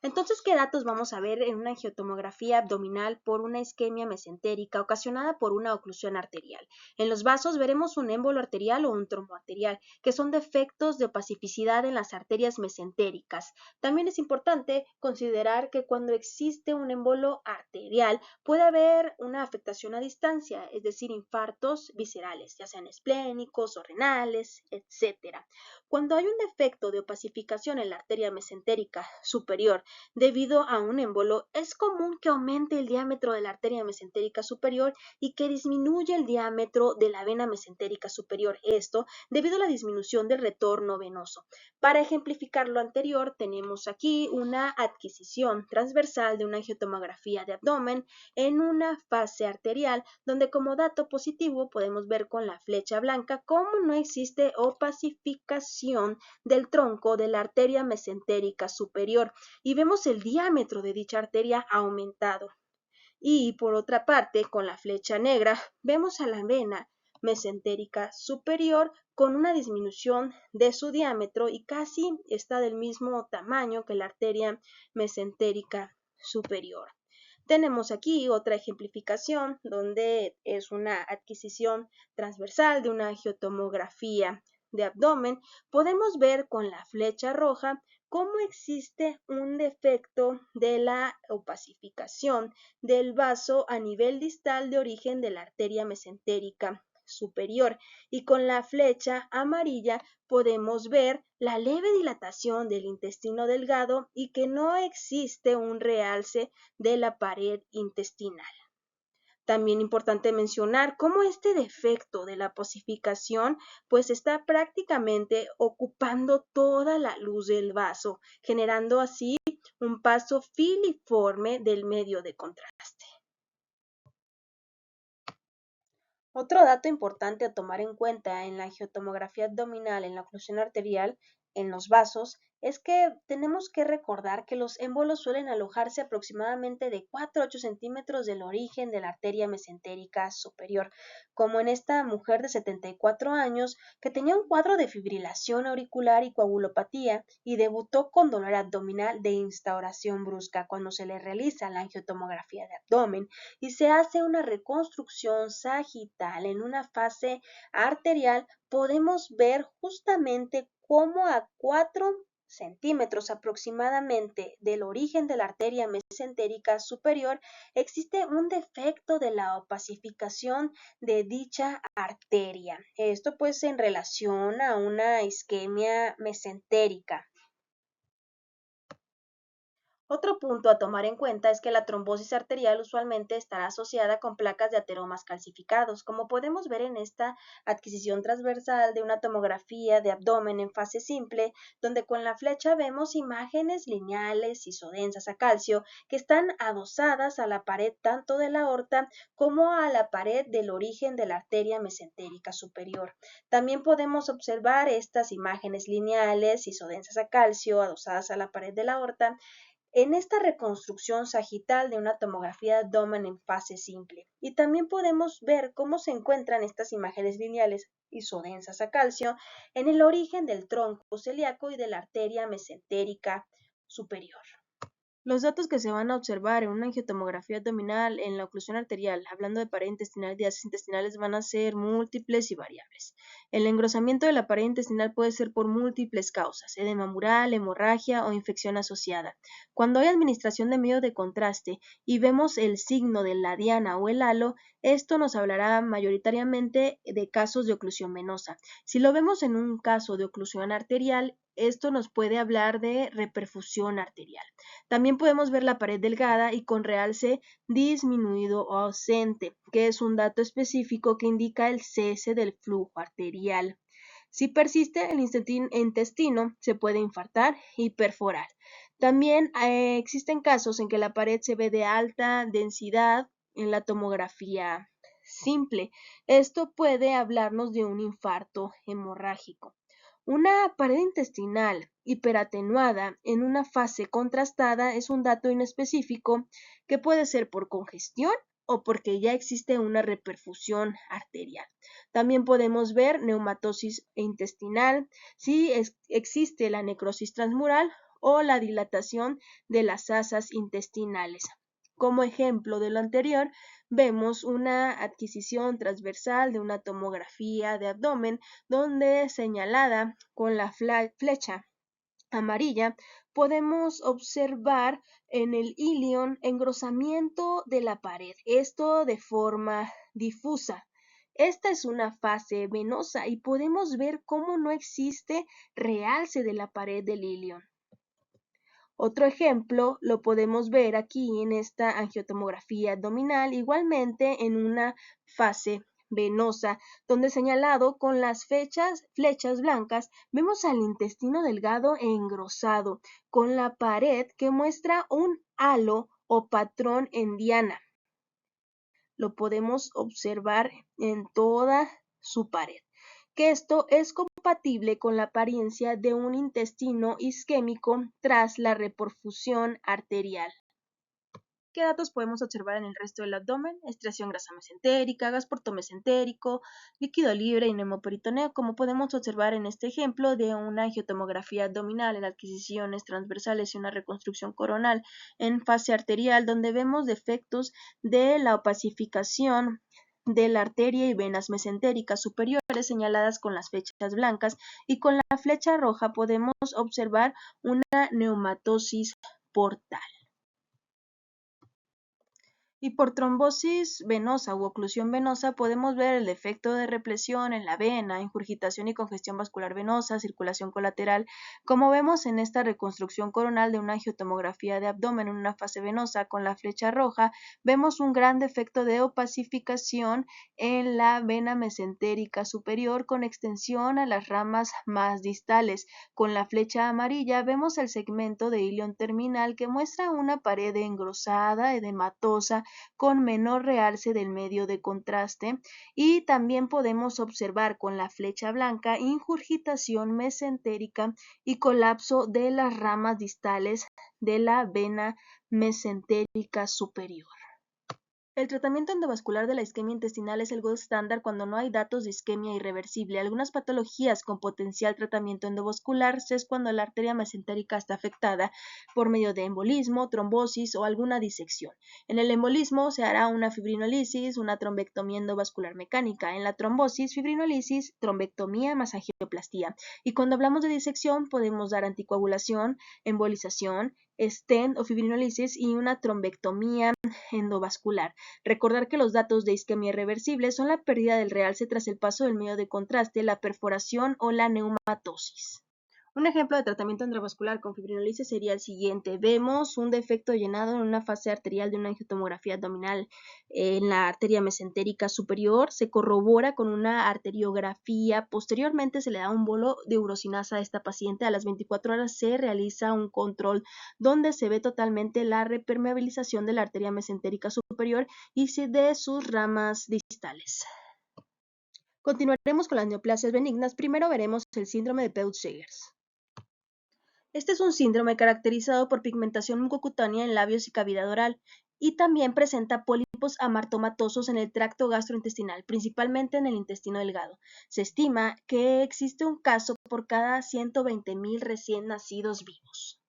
entonces, ¿qué datos vamos a ver en una angiotomografía abdominal por una isquemia mesentérica ocasionada por una oclusión arterial? En los vasos veremos un émbolo arterial o un trombo arterial, que son defectos de opacificidad en las arterias mesentéricas. También es importante considerar que cuando existe un émbolo arterial puede haber una afectación a distancia, es decir, infartos viscerales, ya sean esplénicos o renales, etcétera. Cuando hay un defecto de opacificación en la arteria mesentérica superior debido a un émbolo, es común que aumente el diámetro de la arteria mesentérica superior y que disminuya el diámetro de la vena mesentérica superior. Esto debido a la disminución del retorno venoso. Para ejemplificar lo anterior, tenemos aquí una adquisición transversal de una angiotomografía de abdomen en una fase arterial, donde como dato positivo podemos ver con la flecha blanca cómo no existe opacificación del tronco de la arteria mesentérica superior y vemos el diámetro de dicha arteria aumentado. Y por otra parte, con la flecha negra, vemos a la vena mesentérica superior con una disminución de su diámetro y casi está del mismo tamaño que la arteria mesentérica superior. Tenemos aquí otra ejemplificación donde es una adquisición transversal de una angiotomografía de abdomen. Podemos ver con la flecha roja cómo existe un defecto de la opacificación del vaso a nivel distal de origen de la arteria mesentérica superior, y con la flecha amarilla podemos ver la leve dilatación del intestino delgado y que no existe un realce de la pared intestinal. También importante mencionar cómo este defecto de la posificación pues está prácticamente ocupando toda la luz del vaso, generando así un paso filiforme del medio de contraste. Otro dato importante a tomar en cuenta en la angiotomografía abdominal, en la oclusión arterial, en los vasos, es que tenemos que recordar que los émbolos suelen alojarse aproximadamente de 4 a 8 centímetros del origen de la arteria mesentérica superior, como en esta mujer de 74 años que tenía un cuadro de fibrilación auricular y coagulopatía y debutó con dolor abdominal de instauración brusca cuando se le realiza la angiotomografía de abdomen y se hace una reconstrucción sagital en una fase arterial, podemos ver justamente cómo a 4 centímetros aproximadamente del origen de la arteria mesentérica superior existe un defecto de la opacificación de dicha arteria. Esto pues en relación a una isquemia mesentérica. Otro punto a tomar en cuenta es que la trombosis arterial usualmente estará asociada con placas de ateromas calcificados, como podemos ver en esta adquisición transversal de una tomografía de abdomen en fase simple, donde con la flecha vemos imágenes lineales isodensas a calcio que están adosadas a la pared tanto de la aorta como a la pared del origen de la arteria mesentérica superior. También podemos observar estas imágenes lineales isodensas a calcio adosadas a la pared de la aorta en esta reconstrucción sagital de una tomografía de abdomen en fase simple. Y también podemos ver cómo se encuentran estas imágenes lineales isodensas a calcio en el origen del tronco celíaco y de la arteria mesentérica superior. Los datos que se van a observar en una angiotomografía abdominal en la oclusión arterial, hablando de pared intestinal y de gases intestinales, van a ser múltiples y variables. El engrosamiento de la pared intestinal puede ser por múltiples causas: edema mural, hemorragia o infección asociada. Cuando hay administración de medio de contraste y vemos el signo de la diana o el halo, esto nos hablará mayoritariamente de casos de oclusión venosa. Si lo vemos en un caso de oclusión arterial, esto nos puede hablar de reperfusión arterial. También podemos ver la pared delgada y con realce disminuido o ausente, que es un dato específico que indica el cese del flujo arterial. Si persiste el intestino, se puede infartar y perforar. También existen casos en que la pared se ve de alta densidad en la tomografía simple. Esto puede hablarnos de un infarto hemorrágico. Una pared intestinal hiperatenuada en una fase contrastada es un dato inespecífico que puede ser por congestión o porque ya existe una reperfusión arterial. También podemos ver neumatosis intestinal, si existe la necrosis transmural o la dilatación de las asas intestinales. Como ejemplo de lo anterior, vemos una adquisición transversal de una tomografía de abdomen donde, señalada con la flecha amarilla, podemos observar en el ilion engrosamiento de la pared, esto de forma difusa. Esta es una fase venosa y podemos ver cómo no existe realce de la pared del ilion. Otro ejemplo lo podemos ver aquí en esta angiotomografía abdominal, igualmente en una fase venosa, donde, señalado con las flechas blancas, vemos al intestino delgado e engrosado, con la pared que muestra un halo o patrón en diana. Lo podemos observar en toda su pared, que esto es compatible con la apariencia de un intestino isquémico tras la reperfusión arterial. ¿Qué datos podemos observar en el resto del abdomen? Excreción grasa mesentérica, gas portomesentérico, líquido libre y nemoperitoneo, como podemos observar en este ejemplo de una angiotomografía abdominal en adquisiciones transversales y una reconstrucción coronal en fase arterial, donde vemos defectos de la opacificación de la arteria y venas mesentéricas superiores señaladas con las flechas blancas, y con la flecha roja podemos observar una neumatosis portal. Y por trombosis venosa u oclusión venosa podemos ver el defecto de represión en la vena, ingurgitación y congestión vascular venosa, circulación colateral, como vemos en esta reconstrucción coronal de una angiotomografía de abdomen en una fase venosa con la flecha roja. Vemos un gran defecto de opacificación en la vena mesentérica superior con extensión a las ramas más distales. Con la flecha amarilla vemos el segmento de ilion terminal que muestra una pared engrosada, edematosa, con menor realce del medio de contraste, y también podemos observar con la flecha blanca ingurgitación mesentérica y colapso de las ramas distales de la vena mesentérica superior. El tratamiento endovascular de la isquemia intestinal es el gold estándar cuando no hay datos de isquemia irreversible. Algunas patologías con potencial tratamiento endovascular es cuando la arteria mesentérica está afectada por medio de embolismo, trombosis o alguna disección. En el embolismo se hará una fibrinolisis, una trombectomía endovascular mecánica. En la trombosis, fibrinolisis, trombectomía más angioplastía. Y cuando hablamos de disección podemos dar anticoagulación, embolización, stent o fibrinolisis y una trombectomía endovascular. Recordar que los datos de isquemia irreversible son la pérdida del realce tras el paso del medio de contraste, la perforación o la neumatosis. Un ejemplo de tratamiento endovascular con fibrinolisis sería el siguiente. Vemos un defecto llenado en una fase arterial de una angiotomografía abdominal en la arteria mesentérica superior. Se corrobora con una arteriografía. Posteriormente se le da un bolo de urosinasa a esta paciente. A las 24 horas se realiza un control donde se ve totalmente la repermeabilización de la arteria mesentérica superior y de sus ramas distales. Continuaremos con las neoplasias benignas. Primero veremos el síndrome de Peutz-Jeghers. Este es un síndrome caracterizado por pigmentación mucocutánea en labios y cavidad oral, y también presenta pólipos amartomatosos en el tracto gastrointestinal, principalmente en el intestino delgado. Se estima que existe un caso por cada 120,000 recién nacidos vivos.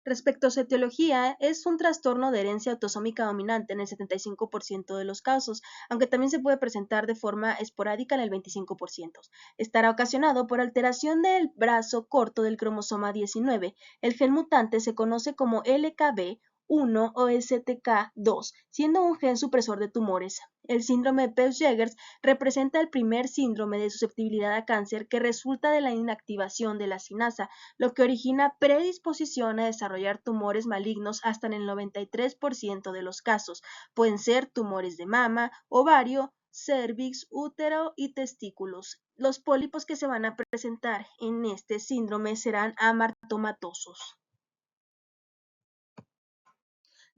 Respecto a su etiología, es un trastorno de herencia autosómica dominante en el 75% de los casos, aunque también se puede presentar de forma esporádica en el 25%. Estará ocasionado por alteración del brazo corto del cromosoma 19. El gen mutante se conoce como LKB1 o STK2, siendo un gen supresor de tumores. El síndrome de Peutz-Jeghers representa el primer síndrome de susceptibilidad a cáncer que resulta de la inactivación de la sinasa, lo que origina predisposición a desarrollar tumores malignos hasta en el 93% de los casos. Pueden ser tumores de mama, ovario, cervix, útero y testículos. Los pólipos que se van a presentar en este síndrome serán amartomatosos.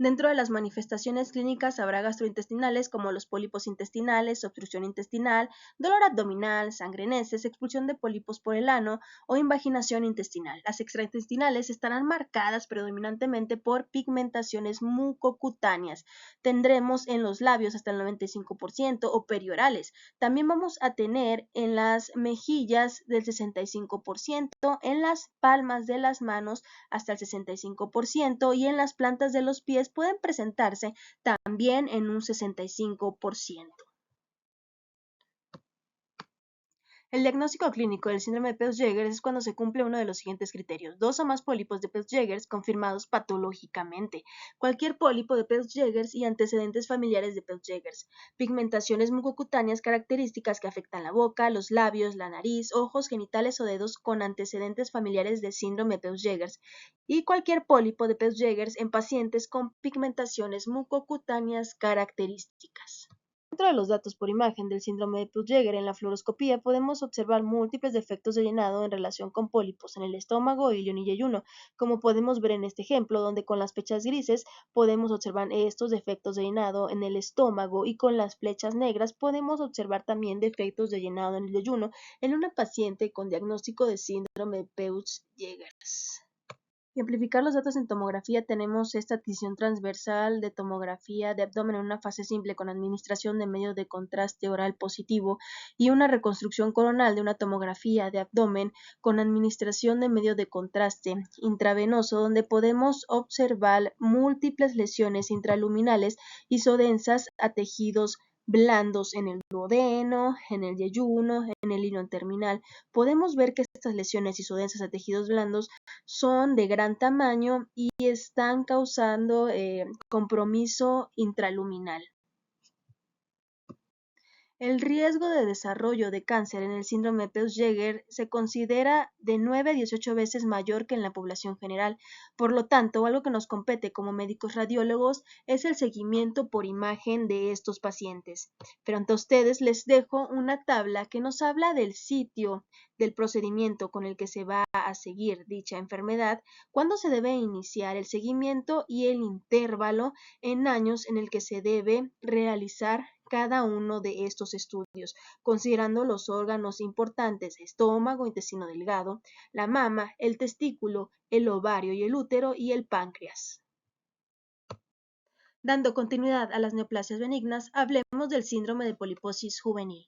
Dentro de las manifestaciones clínicas habrá gastrointestinales como los pólipos intestinales, obstrucción intestinal, dolor abdominal, sangre en heces, expulsión de pólipos por el ano o invaginación intestinal. Las extraintestinales estarán marcadas predominantemente por pigmentaciones mucocutáneas. Tendremos en los labios hasta el 95% o periorales. También vamos a tener en las mejillas del 65%, en las palmas de las manos hasta el 65% y en las plantas de los pies pueden presentarse también en un 65%. El diagnóstico clínico del síndrome de Peutz-Jeghers es cuando se cumple uno de los siguientes criterios: 2 o más pólipos de Peutz-Jeghers confirmados patológicamente, cualquier pólipo de Peutz-Jeghers y antecedentes familiares de Peutz-Jeghers, pigmentaciones mucocutáneas características que afectan la boca, los labios, la nariz, ojos, genitales o dedos con antecedentes familiares de síndrome de Peutz-Jeghers, y cualquier pólipo de Peutz-Jeghers en pacientes con pigmentaciones mucocutáneas características. Dentro de los datos por imagen del síndrome de Peutz-Jeghers en la fluoroscopía podemos observar múltiples defectos de llenado en relación con pólipos en el estómago, ilion y yeyuno, como podemos ver en este ejemplo, donde con las flechas grises podemos observar estos defectos de llenado en el estómago y con las flechas negras podemos observar también defectos de llenado en el yeyuno en una paciente con diagnóstico de síndrome de Peutz-Jeghers. Y amplificar los datos en tomografía, tenemos esta adquisición transversal de tomografía de abdomen en una fase simple con administración de medio de contraste oral positivo y una reconstrucción coronal de una tomografía de abdomen con administración de medio de contraste intravenoso, donde podemos observar múltiples lesiones intraluminales isodensas a tejidos blandos en el duodeno, en el yeyuno, en el ilion terminal. Podemos ver que estas lesiones isodensas a tejidos blandos son de gran tamaño y están causando compromiso intraluminal. El riesgo de desarrollo de cáncer en el síndrome de Peutz-Jeghers se considera de 9 a 18 veces mayor que en la población general. Por lo tanto, algo que nos compete como médicos radiólogos es el seguimiento por imagen de estos pacientes. Pero ante ustedes les dejo una tabla que nos habla del sitio del procedimiento con el que se va a seguir dicha enfermedad, cuándo se debe iniciar el seguimiento y el intervalo en años en el que se debe realizar cada uno de estos estudios, considerando los órganos importantes: estómago, intestino delgado, la mama, el testículo, el ovario y el útero y el páncreas. Dando continuidad a las neoplasias benignas, hablemos del síndrome de poliposis juvenil.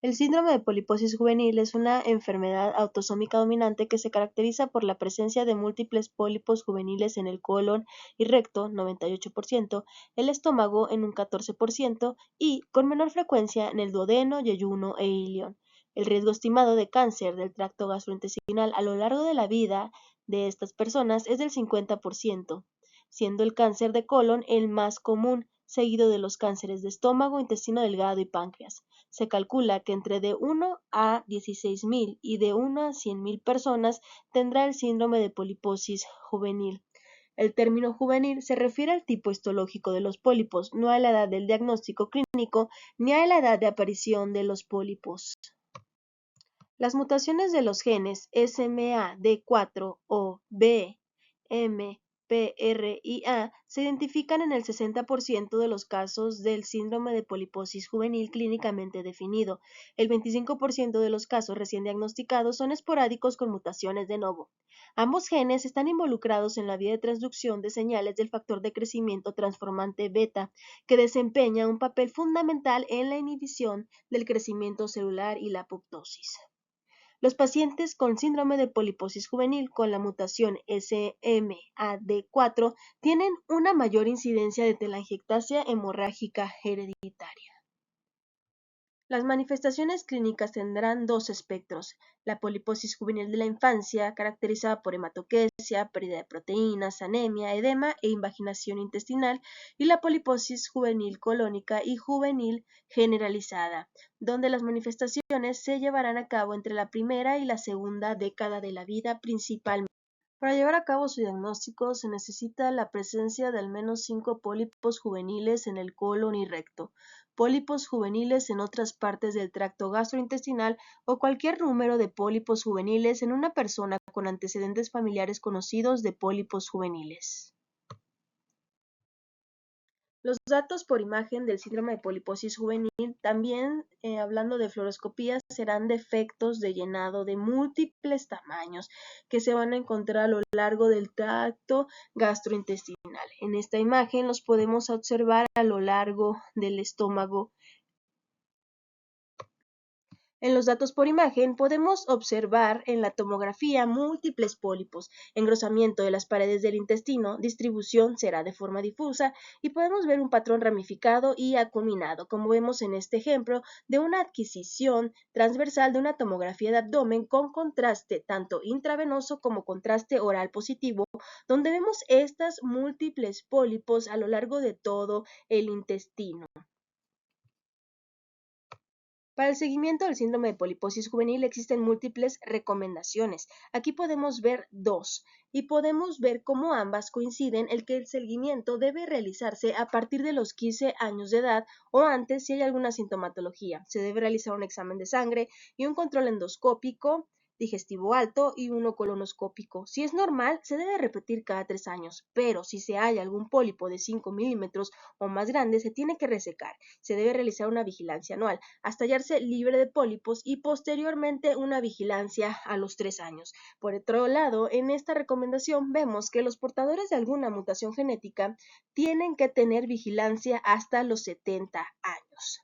El síndrome de poliposis juvenil es una enfermedad autosómica dominante que se caracteriza por la presencia de múltiples pólipos juveniles en el colon y recto, 98%, el estómago en un 14% y, con menor frecuencia, en el duodeno, yeyuno e ilion. El riesgo estimado de cáncer del tracto gastrointestinal a lo largo de la vida de estas personas es del 50%, siendo el cáncer de colon el más común, seguido de los cánceres de estómago, intestino delgado y páncreas. Se calcula que entre de 1 a 16.000 y de 1 a 100.000 personas tendrá el síndrome de poliposis juvenil. El término juvenil se refiere al tipo histológico de los pólipos, no a la edad del diagnóstico clínico ni a la edad de aparición de los pólipos. Las mutaciones de los genes SMAD4 o B, M, P, R y A se identifican en el 60% de los casos del síndrome de poliposis juvenil clínicamente definido. El 25% de los casos recién diagnosticados son esporádicos con mutaciones de novo. Ambos genes están involucrados en la vía de transducción de señales del factor de crecimiento transformante beta, que desempeña un papel fundamental en la inhibición del crecimiento celular y la apoptosis. Los pacientes con síndrome de poliposis juvenil con la mutación SMAD4 tienen una mayor incidencia de telangiectasia hemorrágica hereditaria. Las manifestaciones clínicas tendrán dos espectros: la poliposis juvenil de la infancia, caracterizada por hematoquesia, pérdida de proteínas, anemia, edema e invaginación intestinal, y la poliposis juvenil colónica y juvenil generalizada, donde las manifestaciones se llevarán a cabo entre la primera y la segunda década de la vida principalmente. Para llevar a cabo su diagnóstico se necesita la presencia de al menos 5 pólipos juveniles en el colon y recto, pólipos juveniles en otras partes del tracto gastrointestinal o cualquier número de pólipos juveniles en una persona con antecedentes familiares conocidos de pólipos juveniles. Los datos por imagen del síndrome de poliposis juvenil, también hablando de fluoroscopía, serán defectos de llenado de múltiples tamaños que se van a encontrar a lo largo del tracto gastrointestinal. En esta imagen los podemos observar a lo largo del estómago. En los datos por imagen podemos observar en la tomografía múltiples pólipos, engrosamiento de las paredes del intestino, distribución será de forma difusa y podemos ver un patrón ramificado y acuminado, como vemos en este ejemplo de una adquisición transversal de una tomografía de abdomen con contraste tanto intravenoso como contraste oral positivo, donde vemos estas múltiples pólipos a lo largo de todo el intestino. Para el seguimiento del síndrome de poliposis juvenil existen múltiples recomendaciones. Aquí podemos ver dos y podemos ver cómo ambas coinciden en que el seguimiento debe realizarse a partir de los 15 años de edad o antes si hay alguna sintomatología. Se debe realizar un examen de sangre y un control endoscópico, digestivo alto y uno colonoscópico. Si es normal, se debe repetir cada 3 años, pero si se halla algún pólipo de 5 milímetros o más grande, se tiene que resecar. Se debe realizar una vigilancia anual hasta hallarse libre de pólipos y posteriormente una vigilancia a los 3 años. Por otro lado, en esta recomendación vemos que los portadores de alguna mutación genética tienen que tener vigilancia hasta los 70 años.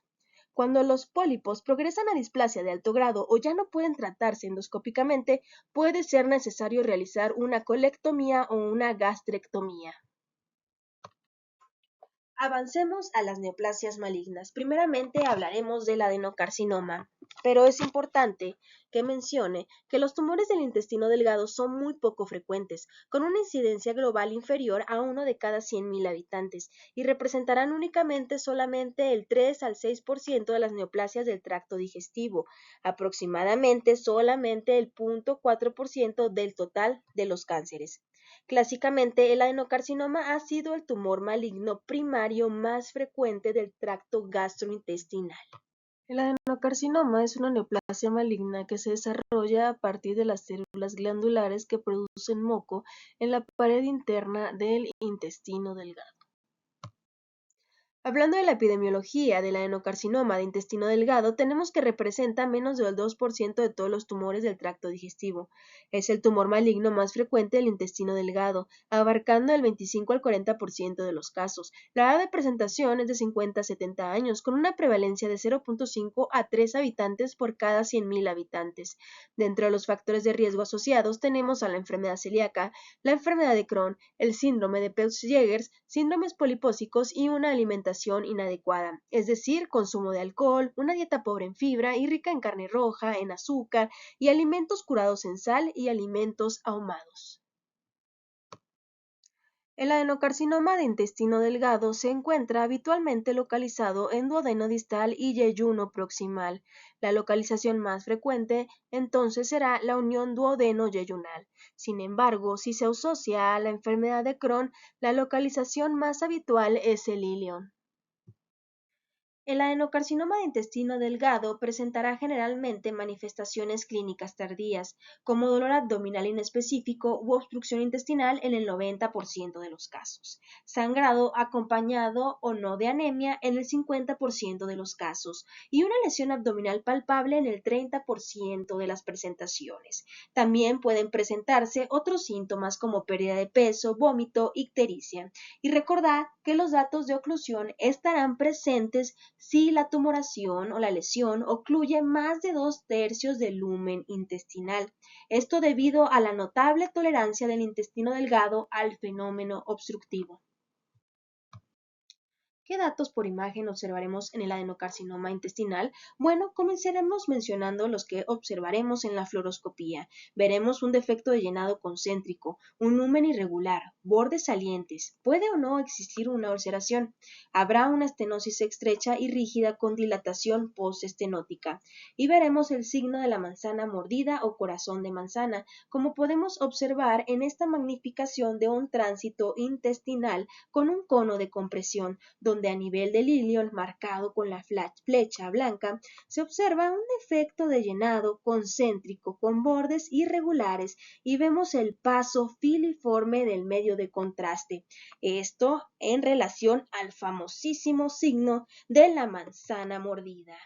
Cuando los pólipos progresan a displasia de alto grado o ya no pueden tratarse endoscópicamente, puede ser necesario realizar una colectomía o una gastrectomía. Avancemos a las neoplasias malignas. Primeramente hablaremos del adenocarcinoma, pero es importante que mencione que los tumores del intestino delgado son muy poco frecuentes, con una incidencia global inferior a 1 de cada 100.000 habitantes, y representarán únicamente solamente el 3 al 6% de las neoplasias del tracto digestivo, aproximadamente solamente el 0.4% del total de los cánceres. Clásicamente, el adenocarcinoma ha sido el tumor maligno primario más frecuente del tracto gastrointestinal. El adenocarcinoma es una neoplasia maligna que se desarrolla a partir de las células glandulares que producen moco en la pared interna del intestino delgado. Hablando de la epidemiología del adenocarcinoma de intestino delgado, tenemos que representa menos del 2% de todos los tumores del tracto digestivo. Es el tumor maligno más frecuente del intestino delgado, abarcando el 25 al 40% de los casos. La edad de presentación es de 50 a 70 años, con una prevalencia de 0.5 a 3 habitantes por cada 100.000 habitantes. Dentro de los factores de riesgo asociados tenemos a la enfermedad celíaca, la enfermedad de Crohn, el síndrome de Peutz-Jeghers, síndromes polipósicos y una alimentación inadecuada, es decir, consumo de alcohol, una dieta pobre en fibra y rica en carne roja, en azúcar y alimentos curados en sal y alimentos ahumados. El adenocarcinoma de intestino delgado se encuentra habitualmente localizado en duodeno distal y yeyuno proximal. La localización más frecuente entonces será la unión duodeno-yeyunal. Sin embargo, si se asocia a la enfermedad de Crohn, la localización más habitual es el ilion. El adenocarcinoma de intestino delgado presentará generalmente manifestaciones clínicas tardías, como dolor abdominal inespecífico u obstrucción intestinal en el 90% de los casos, sangrado acompañado o no de anemia en el 50% de los casos y una lesión abdominal palpable en el 30% de las presentaciones. También pueden presentarse otros síntomas como pérdida de peso, vómito, ictericia. Y recordad que los datos de oclusión estarán presentes si la tumoración o la lesión ocluye más de 2/3 del lumen intestinal. Esto debido a la notable tolerancia del intestino delgado al fenómeno obstructivo. ¿Qué datos por imagen observaremos en el adenocarcinoma intestinal? Bueno, comenzaremos mencionando los que observaremos en la fluoroscopía. Veremos un defecto de llenado concéntrico, un lumen irregular, bordes salientes. Puede o no existir una ulceración. Habrá una estenosis estrecha y rígida con dilatación postestenótica. Y veremos el signo de la manzana mordida o corazón de manzana, como podemos observar en esta magnificación de un tránsito intestinal con un cono de compresión, donde a nivel del ilion marcado con la flecha blanca se observa un efecto de llenado concéntrico con bordes irregulares y vemos el paso filiforme del medio de contraste. Esto en relación al famosísimo signo de la manzana mordida.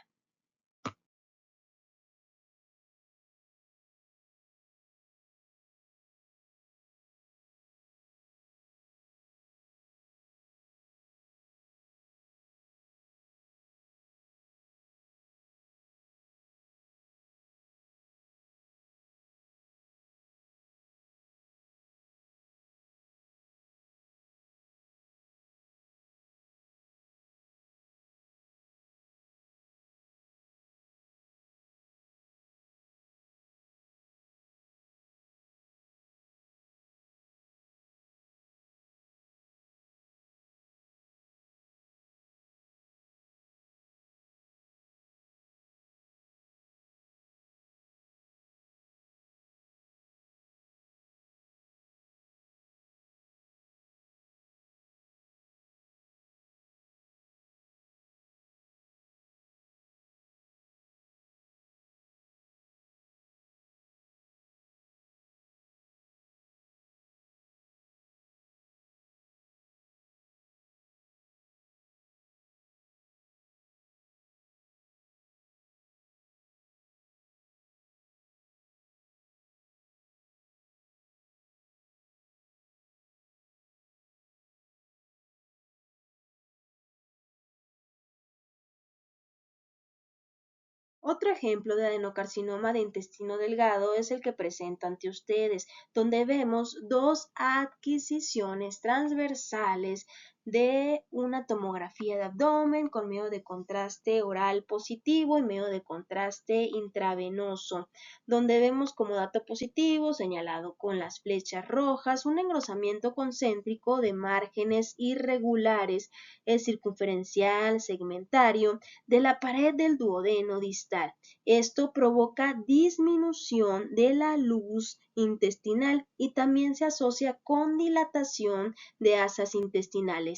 Otro ejemplo de adenocarcinoma de intestino delgado es el que presento ante ustedes, donde vemos dos adquisiciones transversales de una tomografía de abdomen con medio de contraste oral positivo y medio de contraste intravenoso, donde vemos como dato positivo señalado con las flechas rojas un engrosamiento concéntrico de márgenes irregulares, el circunferencial, segmentario, de la pared del duodeno distal. Esto provoca disminución de la luz intestinal y también se asocia con dilatación de asas intestinales.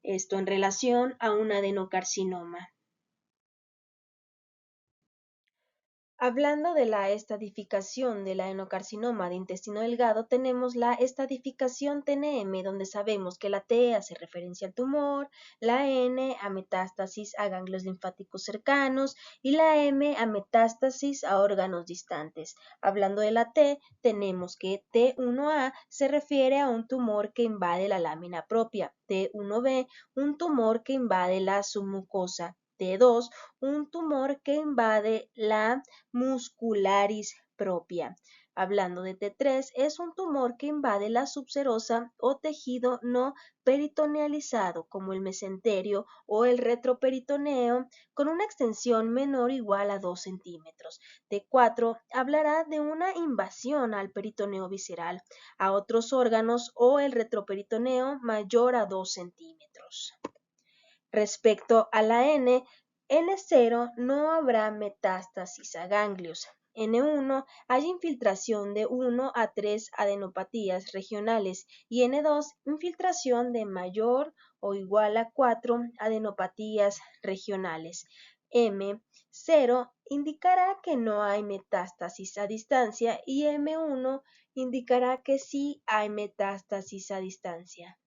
Esto en relación a un adenocarcinoma. Hablando de la estadificación del adenocarcinoma de intestino delgado, tenemos la estadificación TNM, donde sabemos que la T hace referencia al tumor, la N a metástasis a ganglios linfáticos cercanos y la M a metástasis a órganos distantes. Hablando de la T, tenemos que T1A se refiere a un tumor que invade la lámina propia, T1B un tumor que invade la submucosa, T2 un tumor que invade la muscularis propia. Hablando de T3, es un tumor que invade la subserosa o tejido no peritonealizado, como el mesenterio o el retroperitoneo, con una extensión menor o igual a 2 centímetros. T4 hablará de una invasión al peritoneo visceral, a otros órganos o el retroperitoneo mayor a 2 centímetros. Respecto a la N0 no habrá metástasis a ganglios. N1 hay infiltración de 1 a 3 adenopatías regionales y N2 infiltración de mayor o igual a 4 adenopatías regionales. M0 indicará que no hay metástasis a distancia y M1 indicará que sí hay metástasis a distancia.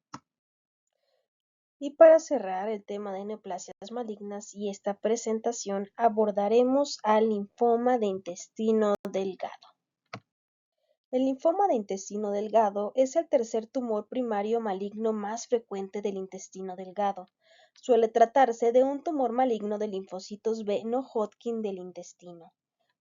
Y para cerrar el tema de neoplasias malignas y esta presentación abordaremos al linfoma de intestino delgado. El linfoma de intestino delgado es el tercer tumor primario maligno más frecuente del intestino delgado. Suele tratarse de un tumor maligno de linfocitos B no Hodgkin del intestino.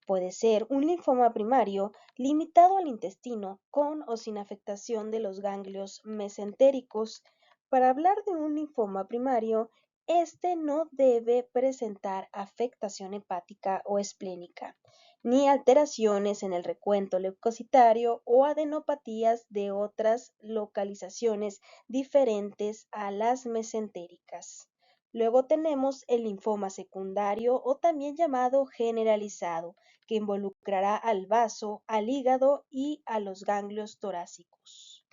Puede ser un linfoma primario limitado al intestino, con o sin afectación de los ganglios mesentéricos. Para hablar de un linfoma primario, este no debe presentar afectación hepática o esplénica, ni alteraciones en el recuento leucocitario o adenopatías de otras localizaciones diferentes a las mesentéricas. Luego tenemos el linfoma secundario o también llamado generalizado, que involucrará al vaso, al hígado y a los ganglios torácicos.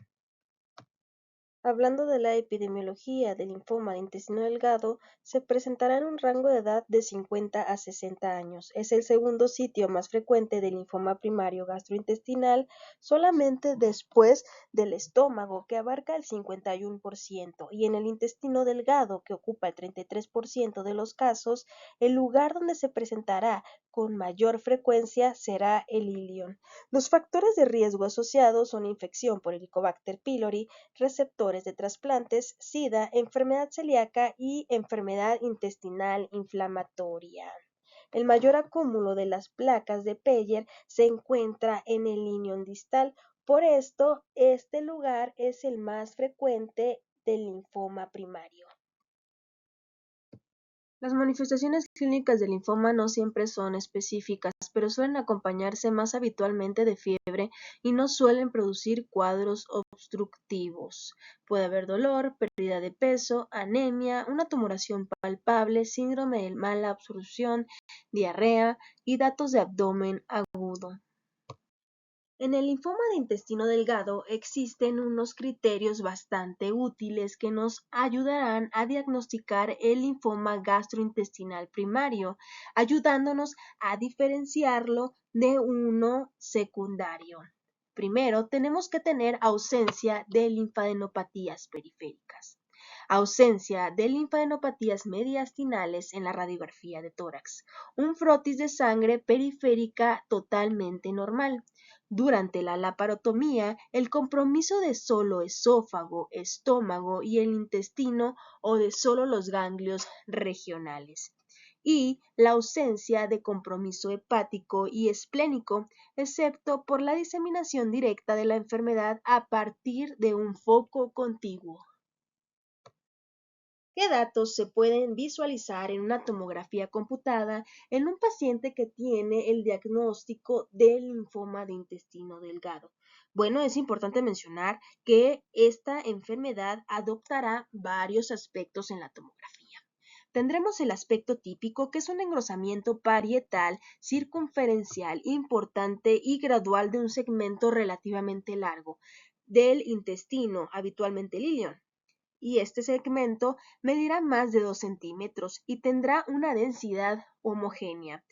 Hablando de la epidemiología del linfoma de intestino delgado, se presentará en un rango de edad de 50 a 60 años. Es el segundo sitio más frecuente del linfoma primario gastrointestinal, solamente después del estómago, que abarca el 51%, y en el intestino delgado, que ocupa el 33% de los casos. El lugar donde se presentará con mayor frecuencia será el ilion. Los factores de riesgo asociados son infección por Helicobacter pylori, receptores de trasplantes, SIDA, enfermedad celíaca y enfermedad intestinal inflamatoria. El mayor acúmulo de las placas de Peyer se encuentra en el ilion distal. Por esto, este lugar es el más frecuente del linfoma primario. Las manifestaciones clínicas del linfoma no siempre son específicas, pero suelen acompañarse más habitualmente de fiebre y no suelen producir cuadros obstructivos. Puede haber dolor, pérdida de peso, anemia, una tumoración palpable, síndrome de mala absorción, diarrea y datos de abdomen agudo. En el linfoma de intestino delgado existen unos criterios bastante útiles que nos ayudarán a diagnosticar el linfoma gastrointestinal primario, ayudándonos a diferenciarlo de uno secundario. Primero, tenemos que tener ausencia de linfadenopatías periféricas, ausencia de linfadenopatías mediastinales en la radiografía de tórax, un frotis de sangre periférica totalmente normal. Durante la laparotomía, el compromiso de solo esófago, estómago y el intestino o de solo los ganglios regionales. Y la ausencia de compromiso hepático y esplénico, excepto por la diseminación directa de la enfermedad a partir de un foco contiguo. ¿Qué datos se pueden visualizar en una tomografía computada en un paciente que tiene el diagnóstico del linfoma de intestino delgado? Bueno, es importante mencionar que esta enfermedad adoptará varios aspectos en la tomografía. Tendremos el aspecto típico, que es un engrosamiento parietal circunferencial importante y gradual de un segmento relativamente largo del intestino, habitualmente el ilion, y este segmento medirá más de 2 centímetros y tendrá una densidad homogénea.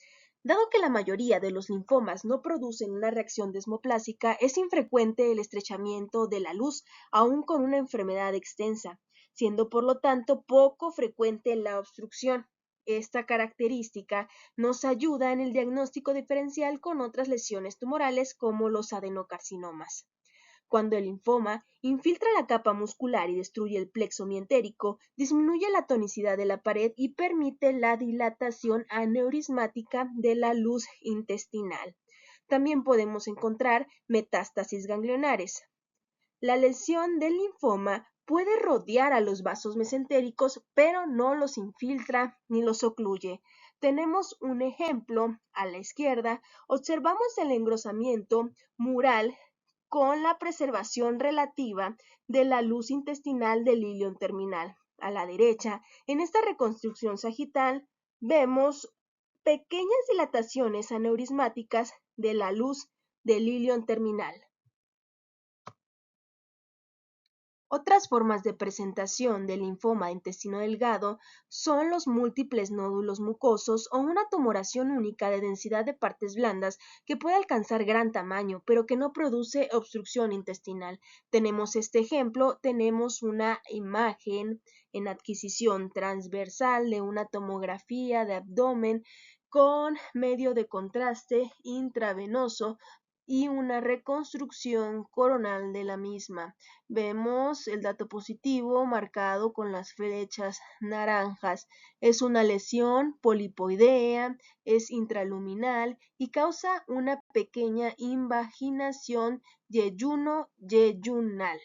Dado que la mayoría de los linfomas no producen una reacción desmoplásica, es infrecuente el estrechamiento de la luz, aun con una enfermedad extensa, siendo por lo tanto poco frecuente la obstrucción. Esta característica nos ayuda en el diagnóstico diferencial con otras lesiones tumorales como los adenocarcinomas. Cuando el linfoma infiltra la capa muscular y destruye el plexo mientérico, disminuye la tonicidad de la pared y permite la dilatación aneurismática de la luz intestinal. También podemos encontrar metástasis ganglionares. La lesión del linfoma puede rodear a los vasos mesentéricos, pero no los infiltra ni los ocluye. Tenemos un ejemplo a la izquierda. Observamos el engrosamiento mural con la preservación relativa de la luz intestinal del ilion terminal. A la derecha, en esta reconstrucción sagital, vemos pequeñas dilataciones aneurismáticas de la luz del ilion terminal. Otras formas de presentación del linfoma de intestino delgado son los múltiples nódulos mucosos o una tumoración única de densidad de partes blandas que puede alcanzar gran tamaño, pero que no produce obstrucción intestinal. Tenemos este ejemplo, tenemos una imagen en adquisición transversal de una tomografía de abdomen con medio de contraste intravenoso y una reconstrucción coronal de la misma. Vemos el dato positivo marcado con las flechas naranjas. Es una lesión polipoidea, es intraluminal y causa una pequeña invaginación yeyuno-yeyunal.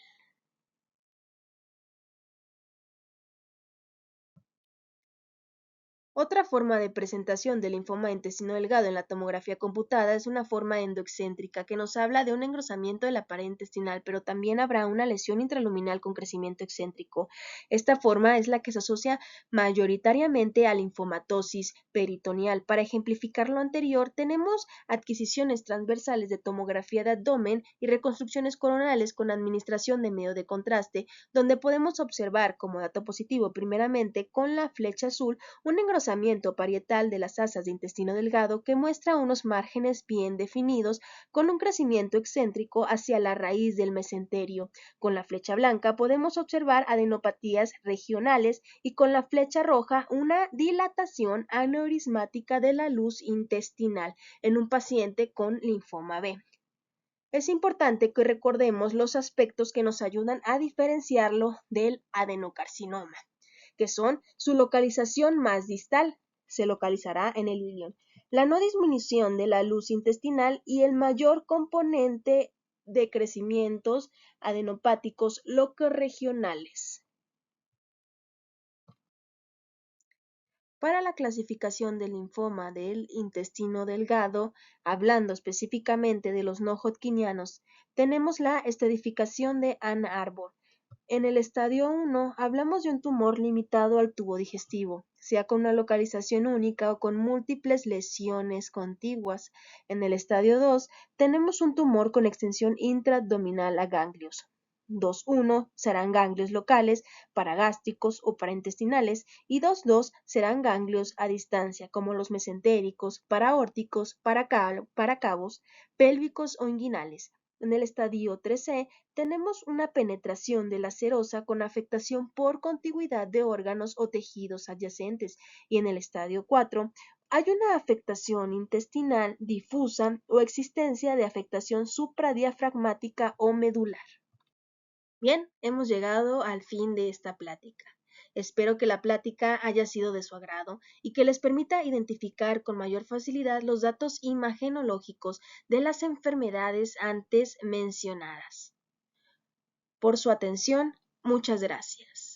Otra forma de presentación del linfoma de intestino delgado en la tomografía computada es una forma endoexcéntrica que nos habla de un engrosamiento de la pared intestinal, pero también habrá una lesión intraluminal con crecimiento excéntrico. Esta forma es la que se asocia mayoritariamente a linfomatosis peritoneal. Para ejemplificar lo anterior, tenemos adquisiciones transversales de tomografía de abdomen y reconstrucciones coronales con administración de medio de contraste, donde podemos observar como dato positivo primeramente con la flecha azul un engrosamiento parietal de las asas de intestino delgado que muestra unos márgenes bien definidos con un crecimiento excéntrico hacia la raíz del mesenterio. Con la flecha blanca podemos observar adenopatías regionales y con la flecha roja una dilatación aneurismática de la luz intestinal en un paciente con linfoma B. Es importante que recordemos los aspectos que nos ayudan a diferenciarlo del adenocarcinoma, que son su localización más distal, se localizará en el ilion, la no disminución de la luz intestinal y el mayor componente de crecimientos adenopáticos locorregionales. Para la clasificación del linfoma del intestino delgado, hablando específicamente de los no hodgkinianos, tenemos la estratificación de Ann Arbor. En el estadio 1 hablamos de un tumor limitado al tubo digestivo, sea con una localización única o con múltiples lesiones contiguas. En el estadio 2 tenemos un tumor con extensión intraabdominal a ganglios. 2.1 serán ganglios locales, paragástricos o paraintestinales, y 2.2 serán ganglios a distancia, como los mesentéricos, paraórticos, paracavos, pélvicos o inguinales. En el estadio 3C tenemos una penetración de la serosa con afectación por contigüidad de órganos o tejidos adyacentes, y en el estadio 4 hay una afectación intestinal difusa o existencia de afectación supradiafragmática o medular. Bien, hemos llegado al fin de esta plática. Espero que la plática haya sido de su agrado y que les permita identificar con mayor facilidad los datos imagenológicos de las enfermedades antes mencionadas. Por su atención, muchas gracias.